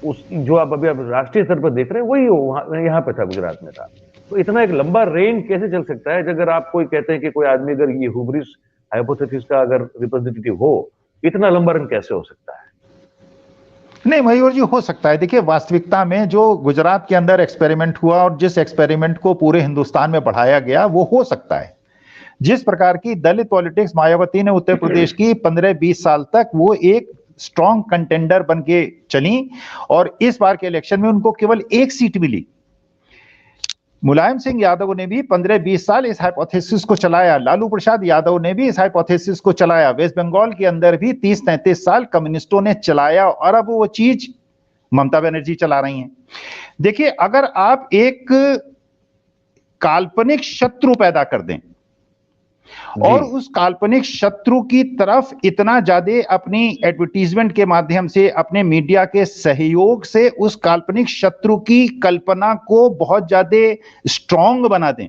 उस जो आप अभी आप राष्ट्रीय स्तर पर देख रहे हैं वही वहां यहाँ पे था, गुजरात में था। तो इतना एक लंबा रेन कैसे चल सकता है? अगर आप कोई कहते हैं कि कोई आदमी अगर ये हुब्रिस हाइपोथेसिस का अगर रिप्रेजेंटेटिव हो, इतना लंबा रन कैसे हो सकता है? नहीं मयूर जी, हो सकता है। देखिए, वास्तविकता में जो गुजरात के अंदर एक्सपेरिमेंट हुआ और जिस एक्सपेरिमेंट को पूरे हिंदुस्तान में बढ़ाया गया, वो हो सकता है। जिस प्रकार की दलित पॉलिटिक्स मायावती ने उत्तर प्रदेश की 15-20 साल तक वो एक स्ट्रॉन्ग कंटेंडर बन के चली, और इस बार के इलेक्शन में उनको केवल 1 सीट मिली। मुलायम सिंह यादव ने भी 15-20 साल इस हाइपोथेसिस को चलाया, लालू प्रसाद यादव ने भी इस हाइपोथेसिस को चलाया, वेस्ट बंगाल के अंदर भी 30-33 साल कम्युनिस्टों ने चलाया, और अब वो चीज ममता बनर्जी चला रही हैं। देखिए, अगर आप एक काल्पनिक शत्रु पैदा कर दें और उस काल्पनिक शत्रु की तरफ इतना ज्यादा अपनी एडवर्टीजमेंट के माध्यम से, अपने मीडिया के सहयोग से उस काल्पनिक शत्रु की कल्पना को बहुत ज्यादा स्ट्रांग बना दें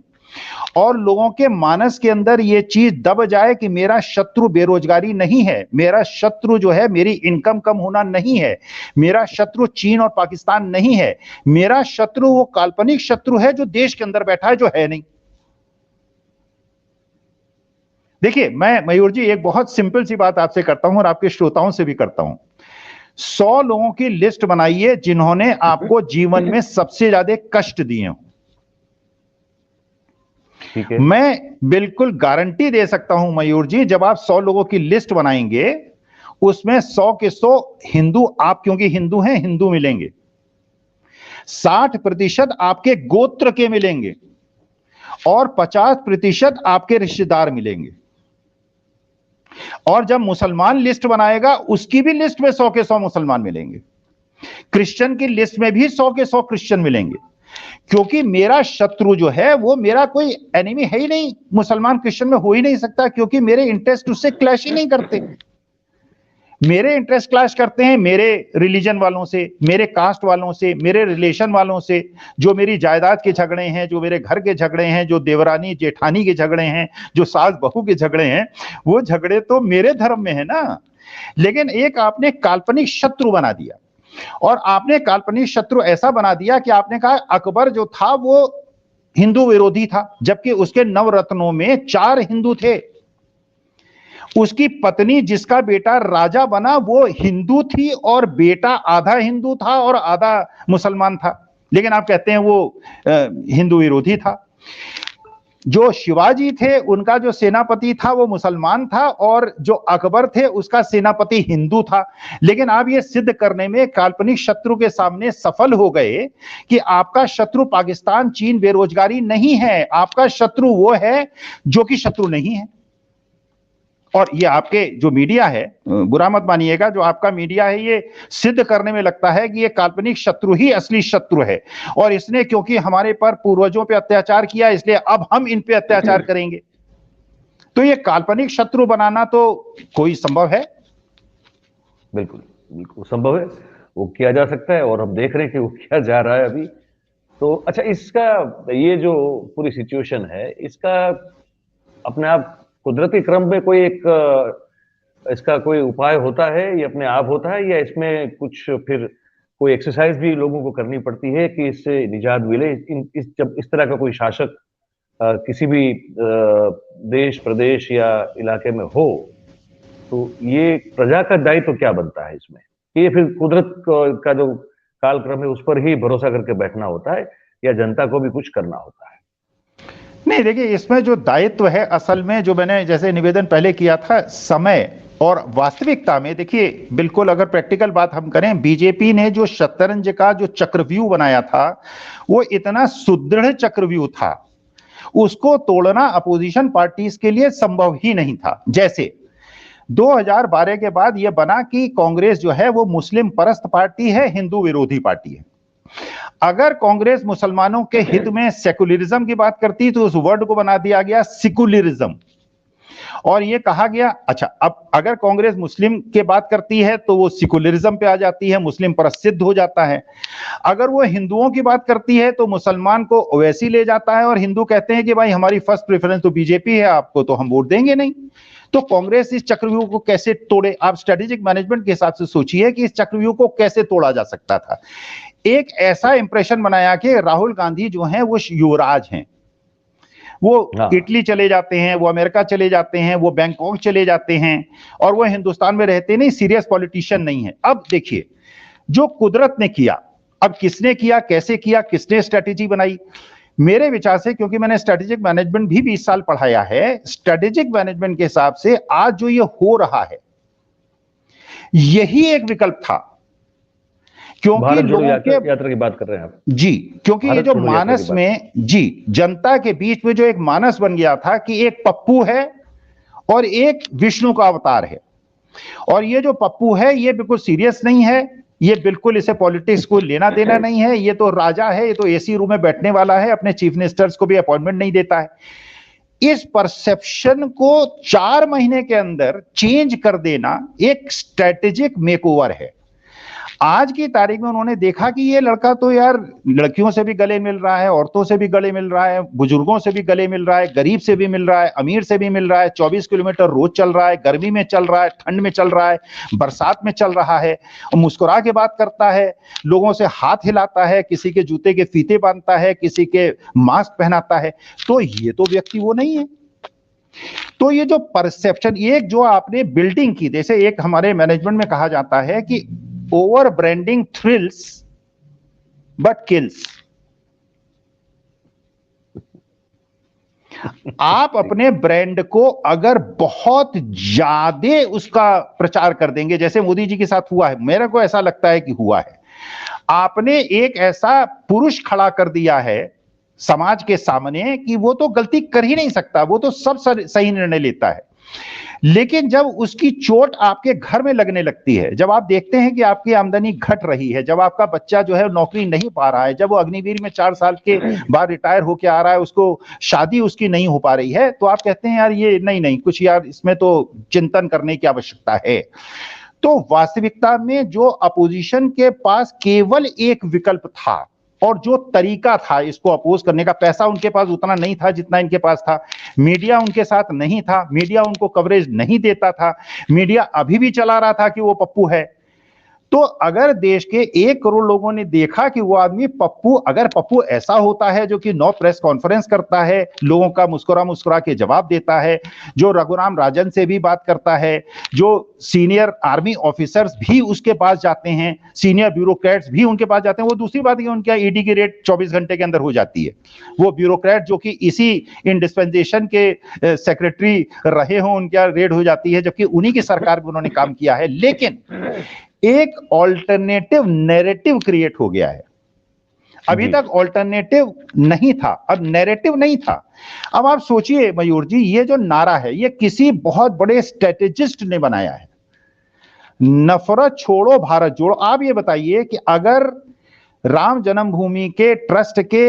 और लोगों के मानस के अंदर यह चीज दब जाए कि मेरा शत्रु बेरोजगारी नहीं है, मेरा शत्रु जो है मेरी इनकम कम होना नहीं है, मेरा शत्रु चीन और पाकिस्तान नहीं है, मेरा शत्रु वो काल्पनिक शत्रु है जो देश के अंदर बैठा है, जो है नहीं। देखिए, मैं मयूर जी एक बहुत सिंपल सी बात आपसे करता हूं और आपके श्रोताओं से भी करता हूं। 100 लोगों की लिस्ट बनाइए जिन्होंने आपको जीवन में सबसे ज्यादा कष्ट दिए हो। ठीक है। मैं बिल्कुल गारंटी दे सकता हूं मयूर जी, जब आप 100 लोगों की लिस्ट बनाएंगे उसमें 100 के 100 हिंदू, आप क्योंकि हिंदू हैं, हिंदू मिलेंगे। 60% आपके गोत्र के मिलेंगे और 50% आपके रिश्तेदार मिलेंगे। और जब मुसलमान लिस्ट बनाएगा उसकी भी लिस्ट में 100 के 100 मुसलमान मिलेंगे, क्रिश्चियन की लिस्ट में भी 100 के 100 क्रिश्चियन मिलेंगे, क्योंकि मेरा शत्रु जो है वो मेरा कोई एनिमी है ही नहीं, मुसलमान क्रिश्चियन में हो ही नहीं सकता, क्योंकि मेरे इंटरेस्ट उससे क्लैश ही नहीं करते। मेरे इंटरेस्ट क्लैश करते हैं मेरे रिलीजन वालों से, मेरे कास्ट वालों से, मेरे रिलेशन वालों से, जो मेरी जायदाद के झगड़े हैं, जो मेरे घर के झगड़े हैं, जो देवरानी जेठानी के झगड़े हैं, जो सास बहू के झगड़े हैं, वो झगड़े तो मेरे धर्म में है ना। लेकिन एक आपने काल्पनिक शत्रु बना दिया, और आपने काल्पनिक शत्रु ऐसा बना दिया कि आपने कहा अकबर जो था वो हिंदू विरोधी था, जबकि उसके नवरत्नों में 4 हिंदू थे। उसकी पत्नी जिसका बेटा राजा बना वो हिंदू थी और बेटा आधा हिंदू था और आधा मुसलमान था, लेकिन आप कहते हैं वो हिंदू विरोधी था। जो शिवाजी थे उनका जो सेनापति था वो मुसलमान था और जो अकबर थे उसका सेनापति हिंदू था। लेकिन आप ये सिद्ध करने में काल्पनिक शत्रु के सामने सफल हो गए कि आपका शत्रु पाकिस्तान, चीन, बेरोजगारी नहीं है, आपका शत्रु वो है जो कि शत्रु नहीं है। और ये आपके जो मीडिया है, बुरा मत मानिएगा, जो आपका मीडिया है ये सिद्ध करने में लगता है कि ये काल्पनिक शत्रु ही असली शत्रु है, और इसने क्योंकि हमारे पर पूर्वजों पे अत्याचार किया इसलिए अब हम इन पे अत्याचार करेंगे। तो ये काल्पनिक शत्रु बनाना तो कोई संभव है? बिल्कुल बिल्कुल संभव है, वो किया जा सकता है और हम देख रहे हैं कि वो किया जा रहा है अभी। तो अच्छा, इसका ये जो पूरी सिचुएशन है इसका अपने आप कुदरती क्रम में कोई एक इसका कोई उपाय होता है, ये अपने आप होता है, या इसमें कुछ फिर कोई एक्सरसाइज भी लोगों को करनी पड़ती है कि इससे निजात मिले? जब इस तरह का कोई शासक किसी भी देश, प्रदेश या इलाके में हो, तो ये प्रजा का दायित्व क्या बनता है इसमें? ये फिर कुदरत का जो कालक्रम है उस पर ही भरोसा करके बैठना होता है, या जनता को भी कुछ करना होता है? नहीं, देखिए इसमें जो दायित्व है असल में, जो मैंने जैसे निवेदन पहले किया था, समय और वास्तविकता में देखिए बिल्कुल अगर प्रैक्टिकल बात हम करें, बीजेपी ने जो शतरंज का जो चक्रव्यूह बनाया था वो इतना सुदृढ़ चक्रव्यूह था, उसको तोड़ना अपोजिशन पार्टीज के लिए संभव ही नहीं था। जैसे 2012 के बाद यह बना कि कांग्रेस जो है वो मुस्लिम परस्त पार्टी है, हिंदू विरोधी पार्टी है। अगर कांग्रेस मुसलमानों के हित में सेकुलरिज्म की बात करती तो उस वर्ड को बना दिया गया सिकुलरिज्म, और ये कहा गया अच्छा अब अगर कांग्रेस मुस्लिम की बात करती है तो वो सिकुलरिज्म पे आ जाती है, मुस्लिम प्रसिद्ध हो जाता है। अगर वो हिंदुओं की बात करती है तो मुसलमान को ओवैसी ले जाता है, और हिंदू कहते हैं कि भाई हमारी फर्स्ट प्रेफरेंस तो बीजेपी है, आपको तो हम वोट देंगे नहीं। तो कांग्रेस इस चक्रव्यूह को कैसे तोड़े? आप स्ट्रेटेजिक मैनेजमेंट के हिसाब से सोचिए कि इस चक्रव्यूह को कैसे तोड़ा जा सकता था। एक ऐसा इंप्रेशन बनाया कि राहुल गांधी जो हैं वो युवराज हैं, वो इटली चले जाते हैं, वो अमेरिका चले जाते हैं, वो बैंकॉक चले जाते हैं, और वो हिंदुस्तान में रहते नहीं, सीरियस पॉलिटिशियन नहीं है। अब देखिए जो कुदरत ने किया, अब किसने किया, कैसे किया, किसने स्ट्रेटेजी बनाई? मेरे विचार से, क्योंकि मैंने स्ट्रेटेजिक मैनेजमेंट भी 20 साल पढ़ाया है, स्ट्रेटेजिक मैनेजमेंट के हिसाब से आज जो ये हो रहा है यही एक विकल्प था, क्योंकि लोगों के यात्रा की बात कर रहे हैं आप जी, क्योंकि ये जो मानस में जी जनता के बीच में जो एक मानस बन गया था कि एक पप्पू है और एक विष्णु का अवतार है, और ये जो पप्पू है ये बिल्कुल सीरियस नहीं है, ये बिल्कुल इसे पॉलिटिक्स को लेना देना नहीं है, ये तो राजा है, ये तो एसी रूम में बैठने वाला है, अपने चीफ मिनिस्टर्स को भी अपॉइंटमेंट नहीं देता है। इस परसेप्शन को 4 महीने के अंदर चेंज कर देना एक स्ट्रेटेजिक मेकओवर है। आज की तारीख में उन्होंने देखा कि ये लड़का तो यार लड़कियों से भी गले मिल रहा है, औरतों से भी गले मिल रहा है, बुजुर्गों से भी गले मिल रहा है, गरीब से भी मिल रहा है, अमीर से भी मिल रहा है, 24 किलोमीटर रोज चल रहा है, गर्मी में चल रहा है, ठंड में चल रहा है, बरसात में चल रहा है, और मुस्कुरा के बात करता है, लोगों से हाथ हिलाता है, किसी के जूते के फीते बांधता है, किसी के मास्क पहनाता है। तो ये तो व्यक्ति वो नहीं है। तो ये जो परसेप्शन, एक जो आपने बिल्डिंग की, जैसे एक हमारे मैनेजमेंट में कहा जाता है कि over branding thrills but kills. आप अपने ब्रांड को अगर बहुत ज्यादा उसका प्रचार कर देंगे, जैसे मोदी जी के साथ हुआ है, मेरे को ऐसा लगता है कि हुआ है, आपने एक ऐसा पुरुष खड़ा कर दिया है समाज के सामने कि वो तो गलती कर ही नहीं सकता, वो तो सब सही निर्णय लेता है। लेकिन जब उसकी चोट आपके घर में लगने लगती है, जब आप देखते हैं कि आपकी आमदनी घट रही है, जब आपका बच्चा जो है नौकरी नहीं पा रहा है, जब वो अग्निवीर में 4 साल के बाद रिटायर होके आ रहा है, उसको शादी उसकी नहीं हो पा रही है, तो आप कहते हैं यार ये नहीं कुछ यार इसमें तो चिंतन करने की आवश्यकता है। तो वास्तविकता में जो अपोजिशन के पास केवल एक विकल्प था और जो तरीका था इसको अपोज करने का, पैसा उनके पास उतना नहीं था जितना इनके पास था, मीडिया उनके साथ नहीं था, मीडिया उनको कवरेज नहीं देता था, मीडिया अभी भी चला रहा था कि वो पप्पू है। तो अगर देश के 1 करोड़ लोगों ने देखा कि वो आदमी पप्पू, अगर पप्पू ऐसा होता है जो कि 9 प्रेस कॉन्फ्रेंस करता है, लोगों का मुस्कुरा मुस्कुरा के जवाब देता है, जो रघुराम राजन से भी बात करता है, जो सीनियर आर्मी ऑफिसर्स भी उसके पास जाते हैं, सीनियर ब्यूरोक्रेट्स भी उनके पास जाते हैं, वो दूसरी बात है उनका ईडी की रेट 24 घंटे के अंदर हो जाती है। वो ब्यूरोक्रेट जो कि इसी इन डिस्पेंसेशन के सेक्रेटरी रहे हों, उनका रेट हो जाती है, जबकि उन्हीं की सरकार में उन्होंने काम किया है। लेकिन एक ऑल्टरनेटिव नैरेटिव क्रिएट हो गया है। अभी तक ऑल्टरनेटिव नहीं था, अब नैरेटिव नहीं था। अब आप सोचिए मयूर जी, ये जो नारा है ये किसी बहुत बड़े स्ट्रेटेजिस्ट ने बनाया है, नफरत छोड़ो भारत जोड़ो। आप ये बताइए कि अगर राम जन्मभूमि के ट्रस्ट के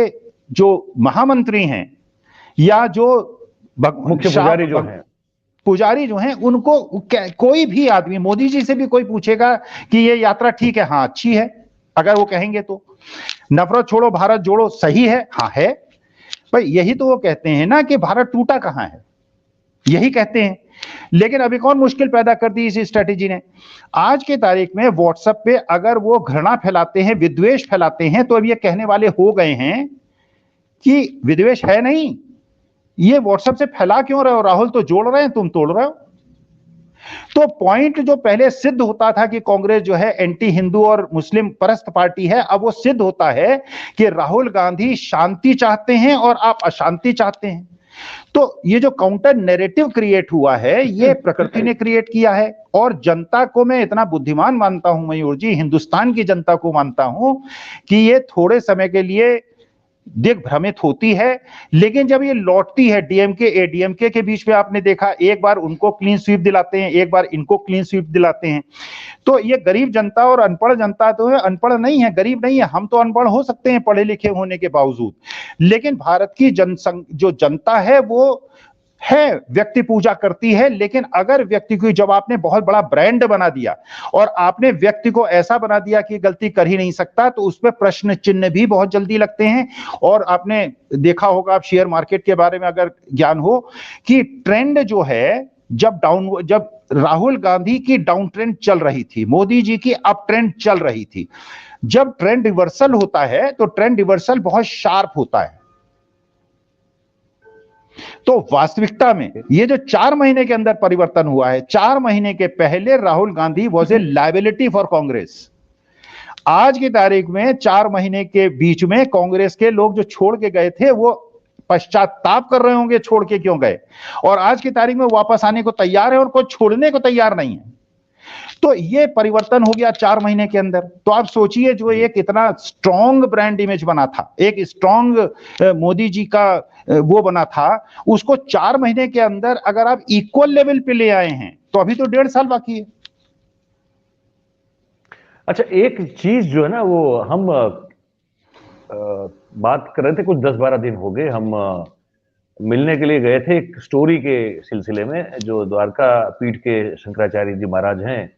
जो महामंत्री हैं या जो मुख्य पुजारी जो हैं उनको कोई भी आदमी, मोदी जी से भी कोई पूछेगा कि ये यात्रा ठीक है, हाँ अच्छी है, अगर वो कहेंगे तो नफरत छोड़ो भारत जोड़ो सही है, हाँ है भाई, यही तो वो कहते हैं ना कि भारत टूटा कहां है, यही कहते हैं। लेकिन अभी कौन मुश्किल पैदा कर दी इस स्ट्रेटेजी ने। आज के तारीख में व्हाट्सएप पे अगर वो घृणा फैलाते हैं, विद्वेष फैलाते हैं, तो अब ये कहने वाले हो गए हैं कि विद्वेष है नहीं, ये व्हाट्सएप से फैला क्यों रहे हो, राहुल तो जोड़ रहे हैं, तुम तोड़ रहे हो। तो पॉइंट जो पहले सिद्ध होता था कि कांग्रेस जो है एंटी हिंदू और मुस्लिम परस्त पार्टी है, अब वो सिद्ध होता है कि राहुल गांधी शांति चाहते हैं और आप अशांति चाहते हैं। तो ये जो काउंटर नैरेटिव क्रिएट हुआ है, ये प्रकृति ने क्रिएट किया है। और जनता को मैं इतना बुद्धिमान मानता हूं मयूर जी, हिंदुस्तान की जनता को मानता हूं कि ये थोड़े समय के लिए दिग्भ्रमित होती है, लेकिन जब ये लौटती है डीएमके एडीएमके के बीच में, आपने देखा एक बार उनको क्लीन स्वीप दिलाते हैं, एक बार इनको क्लीन स्वीप दिलाते हैं। तो ये गरीब जनता और अनपढ़ जनता तो है, अनपढ़ नहीं है, गरीब नहीं है, हम तो अनपढ़ हो सकते हैं पढ़े लिखे होने के बावजूद, लेकिन भारत की जो जनता है वो है व्यक्ति पूजा करती है। लेकिन अगर व्यक्ति को, जब आपने बहुत बड़ा ब्रांड बना दिया और आपने व्यक्ति को ऐसा बना दिया कि गलती कर ही नहीं सकता, तो उसमें प्रश्न चिन्ह भी बहुत जल्दी लगते हैं। और आपने देखा होगा, आप शेयर मार्केट के बारे में अगर ज्ञान हो, कि ट्रेंड जो है जब राहुल गांधी की डाउन ट्रेंड चल रही थी, मोदी जी की अप ट्रेंड चल रही थी, जब ट्रेंड रिवर्सल होता है तो ट्रेंड रिवर्सल बहुत शार्प होता है। तो वास्तविकता में ये जो 4 महीने के अंदर परिवर्तन हुआ है, 4 महीने के पहले Rahul Gandhi was a liability for Congress. आज की तारीख में 4 महीने के बीच में कांग्रेस के लोग जो छोड़ के गए थे वो पश्चाताप कर रहे होंगे छोड़ के क्यों गए, और आज की तारीख में वापस आने को तैयार है और कोई छोड़ने को तैयार नहीं है। तो ये परिवर्तन हो गया 4 महीने के अंदर। तो आप सोचिए, जो एक इतना स्ट्रॉन्ग ब्रांड इमेज बना था, एक स्ट्रॉन्ग मोदी जी का वो बना था, उसको 4 महीने के अंदर अगर आप इक्वल लेवल पे ले आए हैं, तो अभी तो 1.5 साल बाकी है। अच्छा, एक चीज जो है ना, वो हम बात कर रहे थे, कुछ 10-12 दिन हो गए, हम मिलने के लिए गए थे एक स्टोरी के सिलसिले में, जो द्वारका पीठ के शंकराचार्य जी महाराज हैं,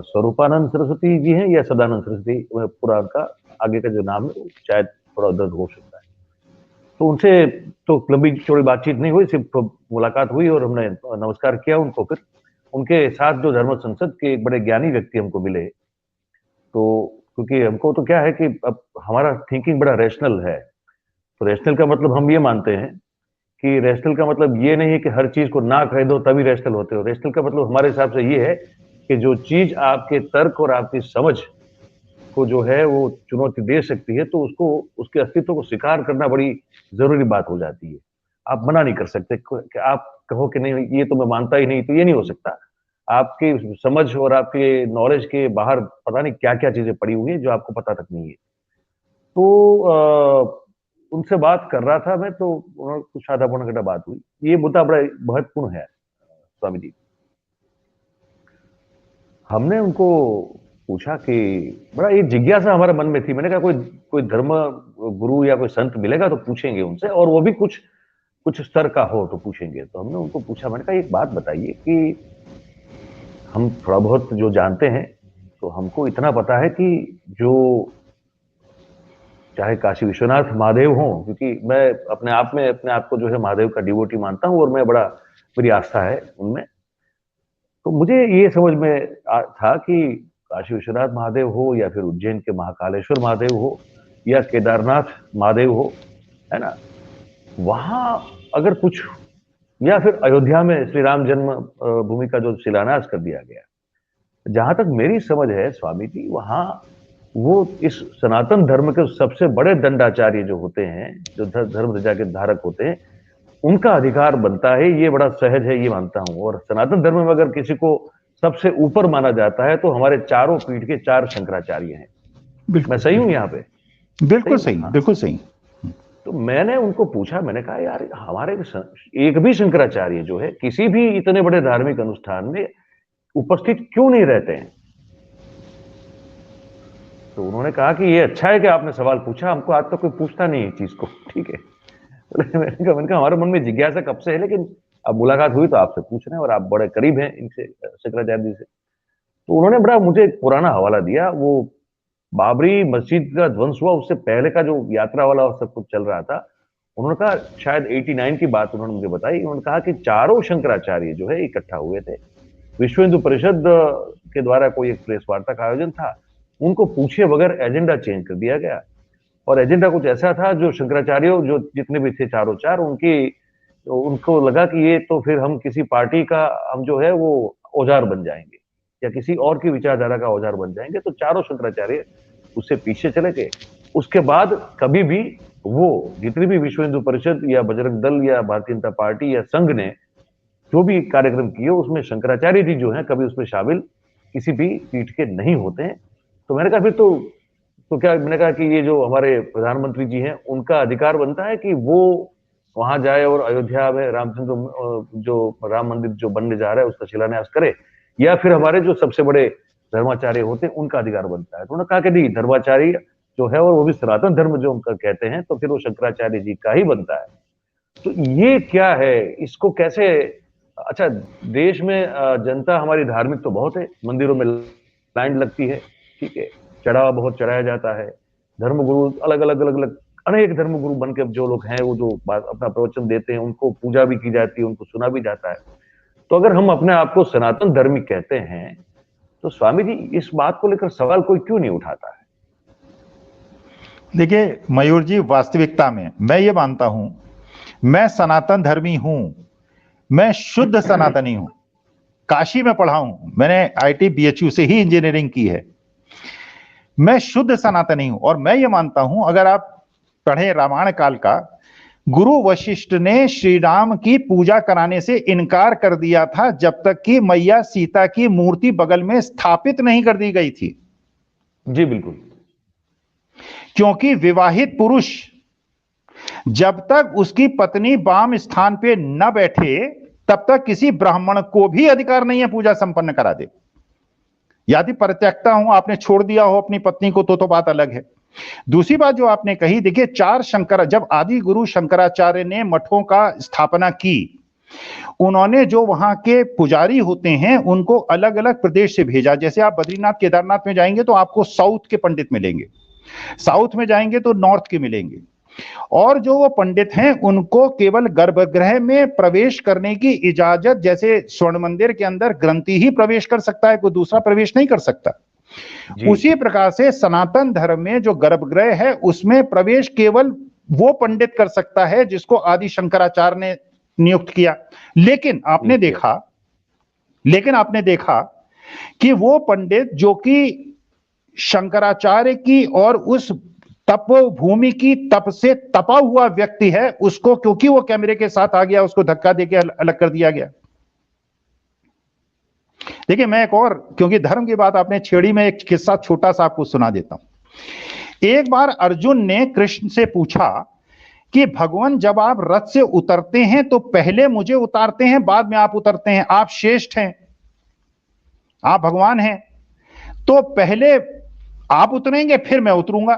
स्वरूपानंद सरस्वती जी हैं या सदानंद सरस्वती, पूरा उनका आगे का जो नाम है शायद थोड़ा दर्द हो सकता है। तो उनसे तो लंबी चौड़ी बातचीत नहीं हुई, सिर्फ मुलाकात हुई और हमने नमस्कार किया उनको। फिर उनके साथ जो धर्म संसद के एक बड़े ज्ञानी व्यक्ति हमको मिले, तो क्योंकि हमको तो क्या है कि अब हमारा थिंकिंग बड़ा रैशनल है, तो रैशनल का मतलब हम ये मानते हैं कि रैशनल का मतलब ये नहीं है कि हर चीज को ना कह दो तभी रैशनल होते हो। रैशनल का मतलब हमारे हिसाब से ये है कि जो चीज आपके तर्क और आपकी समझ को जो है वो चुनौती दे सकती है, तो उसको, उसके अस्तित्व को स्वीकार करना बड़ी जरूरी बात हो जाती है। आप मना नहीं कर सकते कि आप कहो कि नहीं ये तो मैं मानता ही नहीं, तो ये नहीं हो सकता। आपकी समझ और आपके नॉलेज के बाहर पता नहीं क्या क्या चीजें पड़ी हुई है जो आपको पता तक नहीं है। तो उनसे बात कर रहा था मैं, तो उन्होंने कुछ आधा पौना घंटा बात हुई। ये मुद्दा बड़ा महत्वपूर्ण है स्वामी जी। हमने उनको पूछा कि बड़ा एक जिज्ञासा हमारे मन में थी। मैंने कहा कोई कोई धर्म गुरु या कोई संत मिलेगा तो पूछेंगे उनसे, और वो भी कुछ कुछ स्तर का हो तो पूछेंगे। तो हमने उनको पूछा, मैंने कहा एक बात बताइए कि हम थोड़ा बहुत जो जानते हैं, तो हमको इतना पता है कि जो चाहे काशी विश्वनाथ महादेव हों, क्योंकि मैं अपने आप को जो है महादेव का डिवोटी मानता हूँ, और मैं बड़ा मेरी आस्था है उनमें। तो मुझे ये समझ में था कि काशी विश्वनाथ महादेव हो, या फिर उज्जैन के महाकालेश्वर महादेव हो, या केदारनाथ महादेव हो, है ना, वहां अगर कुछ, या फिर अयोध्या में श्री राम जन्म भूमि का जो शिलान्यास कर दिया गया, जहां तक मेरी समझ है स्वामी जी, वहां वो इस सनातन धर्म के सबसे बड़े दंडाचार्य जो होते हैं, जो धर्म ध्वजा के धारक होते हैं, उनका अधिकार बनता है। ये बड़ा सहज है, ये मानता हूं। और सनातन धर्म में अगर किसी को सबसे ऊपर माना जाता है तो हमारे चारों पीठ के 4 शंकराचार्य हैं। मैं सही हूं यहाँ पे? बिल्कुल सही सही, हूं? हाँ। बिल्कुल सही। तो मैंने उनको पूछा, मैंने कहा यार हमारे एक भी शंकराचार्य जो है किसी भी इतने बड़े धार्मिक अनुष्ठान में उपस्थित क्यों नहीं रहते हैं? तो उन्होंने कहा कि ये अच्छा है कि आपने सवाल पूछा, हमको आज तक कोई पूछता नहीं है चीज को। ठीक है। मैंने कहा हमारे मन में जिज्ञासा कब से है, लेकिन अब मुलाकात हुई तो आपसे पूछ रहे हैं, और आप बड़े करीब हैं इनसे, शंकराचार्य जी से। तो उन्होंने बड़ा मुझे एक पुराना हवाला दिया। वो बाबरी मस्जिद का ध्वंस हुआ उससे पहले का जो यात्रा वाला और सब कुछ चल रहा था, उन्होंने कहा शायद 89 की बात उन्होंने मुझे बताई। उन्होंने कहा कि चारों शंकराचार्य जो है इकट्ठा हुए थे, विश्व हिंदू परिषद के द्वारा कोई एक प्रेस वार्ता का आयोजन था, उनको पूछे बगैर एजेंडा चेंज कर दिया गया। और एजेंडा कुछ ऐसा था जो शंकराचार्यों जो जितने भी थे चारों चार, तो उनको लगा कि ये तो फिर हम किसी पार्टी का हम जो है वो औजार बन जाएंगे, या किसी और की विचारधारा का औजार बन जाएंगे। तो चारों शंकराचार्य उससे पीछे चले गए। उसके बाद कभी भी वो जितनी भी विश्व हिंदू परिषद या बजरंग दल या भारतीय जनता पार्टी या संघ ने जो भी कार्यक्रम किए, उसमें शंकराचार्य जी जो है कभी उसमें शामिल किसी भी पीठ के नहीं होते हैं। तो मैंने कहा फिर तो क्या, मैंने कहा कि ये जो हमारे प्रधानमंत्री जी हैं उनका अधिकार बनता है कि वो वहां जाए और अयोध्या में रामचंद्र जो राम मंदिर जो बनने जा रहा है उसका शिलान्यास करे, या फिर हमारे जो सबसे बड़े धर्माचार्य होते हैं उनका अधिकार बनता है। तो उन्होंने कहा कि नहीं, धर्माचार्य जो है और वो भी सनातन धर्म जो उनका कहते हैं, तो फिर वो शंकराचार्य जी का ही बनता है। तो ये क्या है, इसको कैसे? अच्छा, देश में जनता हमारी धार्मिक तो बहुत है, मंदिरों में लाइन लगती है, ठीक है, चढ़ावा बहुत चढ़ाया जाता है, धर्मगुरु अलग अलग अलग अलग अनेक धर्मगुरु बन के जो लोग हैं वो जो अपना प्रवचन देते हैं, उनको पूजा भी की जाती है, उनको सुना भी जाता है। तो अगर हम अपने आप को सनातन धर्मी कहते हैं, तो स्वामी जी इस बात को लेकर सवाल कोई क्यों नहीं उठाता है? देखिए मयूर जी, वास्तविकता में मैं ये मानता हूं, मैं सनातन धर्मी हूं, मैं शुद्ध सनातनी हूं। काशी में पढ़ा हूं, मैंने आईटी बीएचयू से ही इंजीनियरिंग की है। मैं शुद्ध सनातनी हूं, और मैं ये मानता हूं, अगर आप पढ़े रामायण काल का, गुरु वशिष्ठ ने श्री राम की पूजा कराने से इनकार कर दिया था जब तक कि मैया सीता की मूर्ति बगल में स्थापित नहीं कर दी गई थी। जी बिल्कुल। क्योंकि विवाहित पुरुष जब तक उसकी पत्नी वाम स्थान पे न बैठे तब तक किसी ब्राह्मण को भी अधिकार नहीं है पूजा संपन्न करा दे। यदि परित्यक्ता हो, आपने छोड़ दिया हो अपनी पत्नी को, तो बात अलग है। दूसरी बात जो आपने कही, देखिए जब आदि गुरु शंकराचार्य ने मठों का स्थापना की, उन्होंने जो वहां के पुजारी होते हैं उनको अलग अलग प्रदेश से भेजा। जैसे आप बद्रीनाथ केदारनाथ में जाएंगे तो आपको साउथ के पंडित मिलेंगे, साउथ में जाएंगे तो नॉर्थ के मिलेंगे, और जो वो पंडित हैं उनको केवल गर्भगृह में प्रवेश करने की इजाजत, जैसे स्वर्ण मंदिर के अंदर ग्रंथी ही प्रवेश कर सकता है, कोई दूसरा प्रवेश नहीं कर सकता। उसी प्रकार से सनातन धर्म में जो गर्भगृह है उसमें प्रवेश केवल वो पंडित कर सकता है जिसको आदि शंकराचार्य ने नियुक्त किया। लेकिन आपने देखा कि वो पंडित जो कि शंकराचार्य की और उस तप भूमि की तप से तपा हुआ व्यक्ति है, उसको क्योंकि वो कैमरे के साथ आ गया, उसको धक्का देके अलग कर दिया गया। देखिए मैं एक और, क्योंकि धर्म की बात आपने छेड़ी, में एक किस्सा छोटा सा आपको सुना देता हूं। एक बार अर्जुन ने कृष्ण से पूछा कि भगवान जब आप रथ से उतरते हैं तो पहले मुझे उतारते हैं बाद में आप उतरते हैं, आप श्रेष्ठ हैं, आप भगवान हैं, तो पहले आप उतरेंगे फिर मैं उतरूंगा।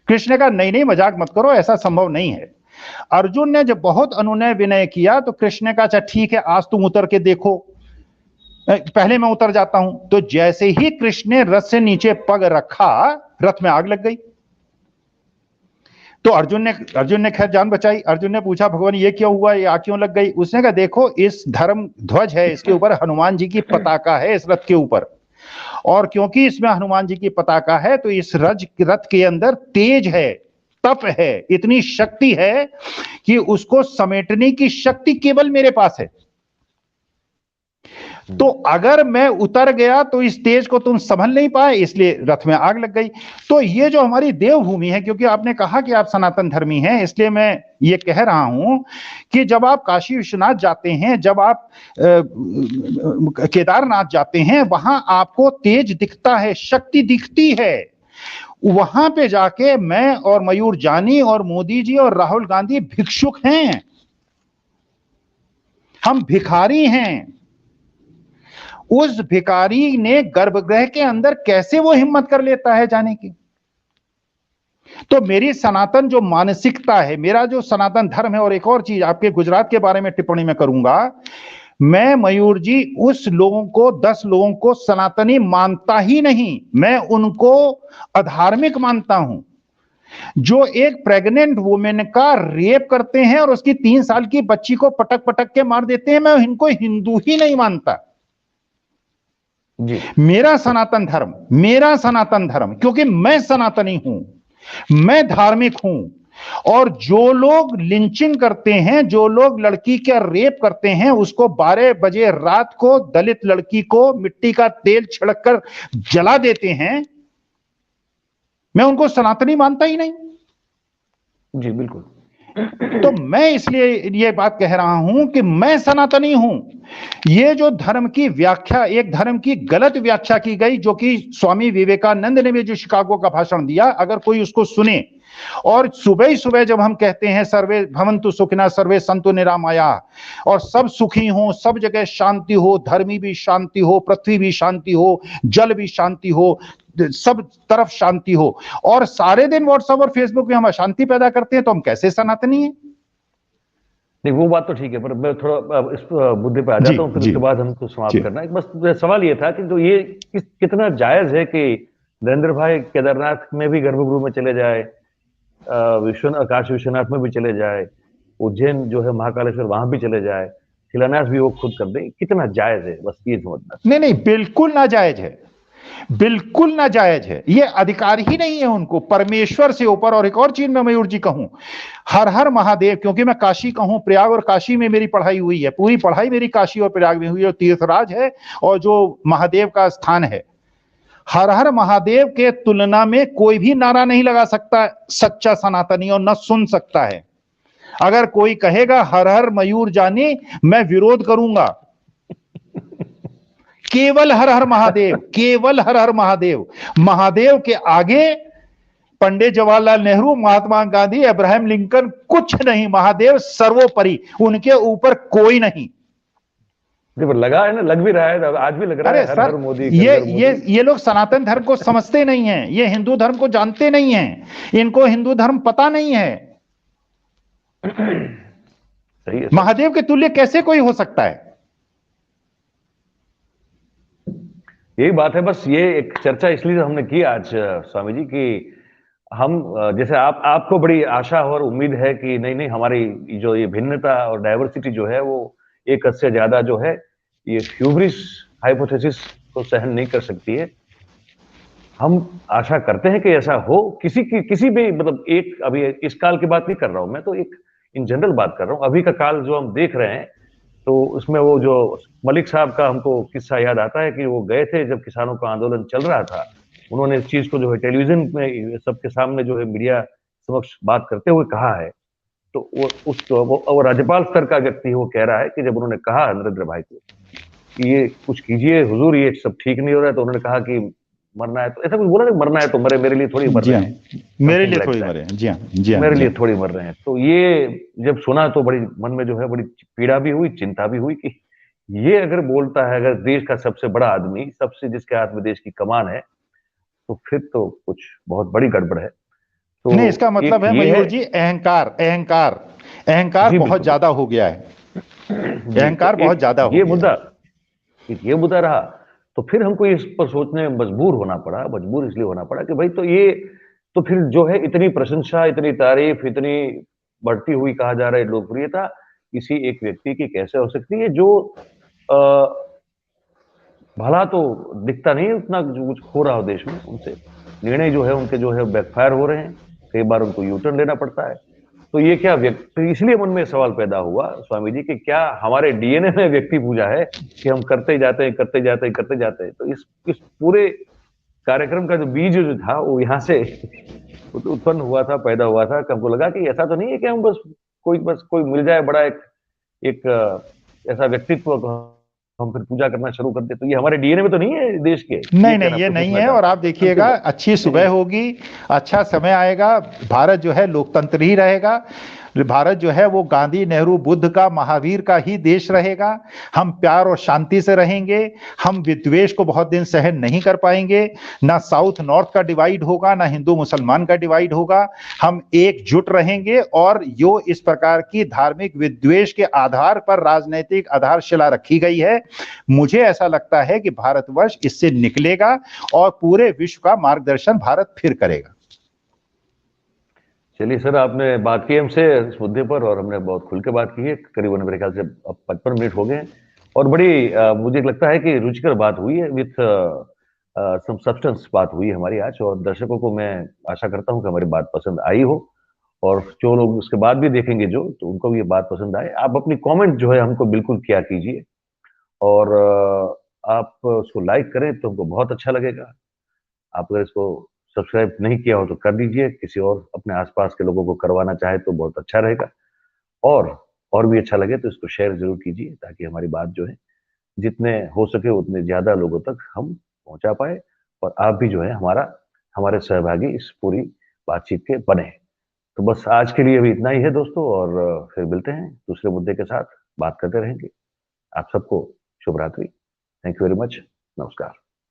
कृष्ण ने कहा नहीं नहीं मजाक मत करो, ऐसा संभव नहीं है। अर्जुन ने जब बहुत अनुनय विनय किया तो कृष्ण ने कहा अच्छा ठीक है आज तुम उतर के देखो, पहले मैं उतर जाता हूं। तो जैसे ही कृष्ण ने रथ से नीचे पग रखा रथ में आग लग गई। तो अर्जुन ने खैर जान बचाई। अर्जुन ने पूछा भगवान ये क्यों हुआ, ये आग क्यों लग गई? उसने कहा देखो इस धर्म ध्वज है, इसके ऊपर हनुमान जी की पताका है इस रथ के ऊपर, और क्योंकि इसमें हनुमान जी की पताका है तो इस रथ के अंदर तेज है, तप है, इतनी शक्ति है कि उसको समेटने की शक्ति केवल मेरे पास है। तो अगर मैं उतर गया तो इस तेज को तुम संभल नहीं पाए, इसलिए रथ में आग लग गई। तो ये जो हमारी देवभूमि है, क्योंकि आपने कहा कि आप सनातन धर्मी हैं, इसलिए मैं ये कह रहा हूं कि जब आप काशी विश्वनाथ जाते हैं, जब आप केदारनाथ जाते हैं, वहां आपको तेज दिखता है, शक्ति दिखती है। वहां पे जाके मैं और मयूर जानी और मोदी जी और राहुल गांधी भिक्षुक हैं, हम भिखारी हैं। उस भिखारी ने गर्भगृह के अंदर कैसे वो हिम्मत कर लेता है जाने की? तो मेरी सनातन जो मानसिकता है, मेरा जो सनातन धर्म है, और एक और चीज आपके गुजरात के बारे में टिप्पणी में करूंगा, मैं मयूर जी उस लोगों को 10 लोगों को सनातनी मानता ही नहीं, मैं उनको अधार्मिक मानता हूं जो एक प्रेग्नेंट वुमेन का रेप करते हैं और उसकी 3 साल की बच्ची को पटक पटक के मार देते हैं। मैं इनको हिंदू ही नहीं मानता। जी। मेरा सनातन धर्म, क्योंकि मैं सनातनी हूं, मैं धार्मिक हूं, और जो लोग लिंचिंग करते हैं, जो लोग लड़की का रेप करते हैं, उसको 12 बजे रात को दलित लड़की को मिट्टी का तेल छिड़ककर जला देते हैं, मैं उनको सनातनी मानता ही नहीं। जी बिल्कुल। तो मैं इसलिए ये बात कह रहा हूं कि मैं सनातनी हूं। ये जो धर्म की व्याख्या, एक धर्म की गलत व्याख्या की गई, जो कि स्वामी विवेकानंद ने भी जो शिकागो का भाषण दिया, अगर कोई उसको सुने, और सुबह ही सुबह जब हम कहते हैं सर्वे भवन्तु सुखिनः सर्वे सन्तु निरामयाः, और सब सुखी हो, सब जगह शांति हो, धर्मी भी शांति हो, पृथ्वी भी शांति हो, जल भी शांति हो, सब तरफ शांति हो, और सारे दिन व्हाट्सएप और फेसबुक में हम अशांति पैदा करते हैं, तो हम कैसे सनातनी हैं? नहीं वो बात तो ठीक है, पर मैं थोड़ा इस मुद्दे पे आ जाता हूँ, फिर उसके बाद हमको समाप्त करना है। बस सवाल ये था कि जो ये कितना जायज है कि नरेंद्र भाई केदारनाथ में भी गर्भगृह में चले जाए, काशी विश्वनाथ में भी चले जाए, उज्जैन जो है महाकालेश्वर वहां भी चले जाए, शिलान्यास भी वो खुद कर दे, कितना जायज है, बस ये समझना। नहीं नहीं, बिल्कुल नाजायज है, बिल्कुल नाजायज है, ये अधिकार ही नहीं है उनको परमेश्वर से ऊपर। और एक और चीज मैं मयूर जी कहूं, हर हर महादेव, क्योंकि मैं काशी कहूं, प्रयाग और काशी में मेरी पढ़ाई हुई है, पूरी पढ़ाई मेरी काशी और प्रयाग में हुई है, और तीर्थराज है और जो महादेव का स्थान है, हर हर महादेव के तुलना में कोई भी नारा नहीं लगा सकता सच्चा सनातनी, और न सुन सकता है। अगर कोई कहेगा हर हर मयूर जानी, मैं विरोध करूंगा। केवल हर हर महादेव, केवल हर हर महादेव, महादेव के आगे पंडित जवाहरलाल नेहरू, महात्मा गांधी, अब्राहम लिंकन कुछ नहीं, महादेव सर्वोपरि, उनके ऊपर कोई नहीं। लगा है ना, लग भी रहा है, आज भी लग रहा है। सर मोदी, ये लोग सनातन धर्म को समझते नहीं हैं, ये हिंदू धर्म को जानते नहीं हैं, इनको हिंदू धर्म पता नहीं है। सही है। महादेव के तुल्य कैसे कोई हो सकता है? यही बात है, बस ये एक चर्चा इसलिए हमने की आज स्वामी जी कि हम जैसे आपको बड़ी आशा और उम्मीद है कि नहीं हमारी जो ये भिन्नता और डाइवर्सिटी जो है वो एक हद से ज्यादा जो है ये ह्यूब्रिस हाइपोथेसिस को सहन नहीं कर सकती है। हम आशा करते हैं कि ऐसा हो, किसी भी मतलब एक, अभी इस काल की बात नहीं कर रहा हूं मैं, तो एक इन जनरल बात कर रहा हूं। अभी का काल जो हम देख रहे हैं, तो उसमें वो जो मलिक साहब का हमको किस्सा याद आता है कि वो गए थे जब किसानों का आंदोलन चल रहा था, उन्होंने इस चीज को जो है टेलीविजन में सबके सामने जो है मीडिया समक्ष बात करते हुए कहा है। तो वो राज्यपाल स्तर का व्यक्ति वो कह रहा है कि जब उन्होंने कहा नरेंद्र भाई को ये कुछ कीजिए हुजूर, ये सब ठीक नहीं हो रहा है। तो उन्होंने कहा कि मरना है तो, ऐसा कुछ बोला ना, मरना है तो मरे, मेरे लिए थोड़ी मर जी रहे हाँ, हैं, मेरे समथिंग लिए लाइक थोड़ी दैट, मरे हैं। जी हाँ, जी हाँ, मेरे जी लिए हाँ। थोड़ी मर रहे हैं। तो ये जब सुना तो बड़ी मन में जो है बड़ी पीड़ा भी हुई, चिंता भी हुई कि ये अगर बोलता है, अगर देश का सबसे बड़ा आदमी, सबसे जिसके हाथ में देश की कमान है, तो फिर तो कुछ बहुत बड़ी गड़बड़ है। नहीं, तो इसका एक मतलब है ये है। मयूर जी, अहंकार, अहंकार, अहंकार जी बहुत बिल्कुल ज्यादा हो गया है। जी, तो अहंकार बहुत एक ज्यादा हो ये गया मुद्दा, है। एक ये मुद्दा रहा। तो फिर हमको इस पर सोचने में मजबूर होना पड़ा, मजबूर इसलिए होना पड़ा कि भाई तो ये, तो फिर जो है इतनी प्रशंसा, इतनी तारीफ, इतनी बढ़ती हुई कहा जा रहा है लोकप्रियता किसी एक व्यक्ति की कैसे हो सकती है जो अ, भला तो दिखता नहीं है उतना, जो कुछ हो रहा हो देश में उनसे, निर्णय जो है उनके जो है बैकफायर हो रहे हैं, कई बार उनको यू टर्न लेना पड़ता है। तो ये क्या व्यक्ति, इसलिए मन में सवाल पैदा हुआ स्वामी जी कि क्या हमारे डीएनए में व्यक्ति पूजा है कि हम करते जाते हैं, करते जाते हैं, करते जाते हैं। तो इस पूरे कार्यक्रम का जो बीज जो था वो यहाँ से उत्पन्न हुआ था, पैदा हुआ था कि हमको लगा कि ऐसा तो नहीं है कि हम बस कोई मिल जाए बड़ा एक एक ऐसा व्यक्तित्व को हम फिर पूजा करना शुरू कर दे। तो ये हमारे डीएनए में तो नहीं है देश के, ये नहीं नहीं, कहना ये नहीं पूछना है। और चाहता आप हूँ देखिएगा, अंतिम। अच्छी सुबह होगी, अच्छा समय आएगा, भारत जो है लोकतंत्र ही रहेगा। भारत जो है वो गांधी, नेहरू, बुद्ध का, महावीर का ही देश रहेगा। हम प्यार और शांति से रहेंगे। हम विद्वेष को बहुत दिन सहन नहीं कर पाएंगे। ना साउथ नॉर्थ का डिवाइड होगा, ना हिंदू मुसलमान का डिवाइड होगा। हम एकजुट रहेंगे। और जो इस प्रकार की धार्मिक विद्वेष के आधार पर राजनीतिक आधारशिला रखी गई है, मुझे ऐसा लगता है कि भारतवर्ष इससे निकलेगा और पूरे विश्व का मार्गदर्शन भारत फिर करेगा। चलिए सर, आपने बात की हमसे इस मुद्दे पर और हमने बहुत खुल के बात की है। करीबन मेरे ख्याल से अब 55 मिनट हो गए हैं और बड़ी मुझे लगता है कि रुचिकर बात हुई है, विथ सम सब्सटेंस बात हुई है हमारी आज। और दर्शकों को मैं आशा करता हूँ कि हमारी बात पसंद आई हो, और जो लोग उसके बाद भी देखेंगे जो, तो उनको भी ये बात पसंद आए। आप अपनी कमेंट जो है हमको बिल्कुल किया कीजिए, और आप उसको लाइक करें तो हमको बहुत अच्छा लगेगा। आप अगर इसको सब्सक्राइब नहीं किया हो तो कर दीजिए, किसी और अपने आसपास के लोगों को करवाना चाहे तो बहुत अच्छा रहेगा। और भी अच्छा लगे तो इसको शेयर जरूर कीजिए, ताकि हमारी बात जो है जितने हो सके उतने ज्यादा लोगों तक हम पहुंचा पाए, और आप भी जो है हमारे सहभागी इस पूरी बातचीत के बने। तो बस आज के लिए अभी इतना ही है दोस्तों, और फिर मिलते हैं दूसरे मुद्दे के साथ, बात करते रहेंगे। आप सबको शुभ रात्रि। Thank you very much. नमस्कार।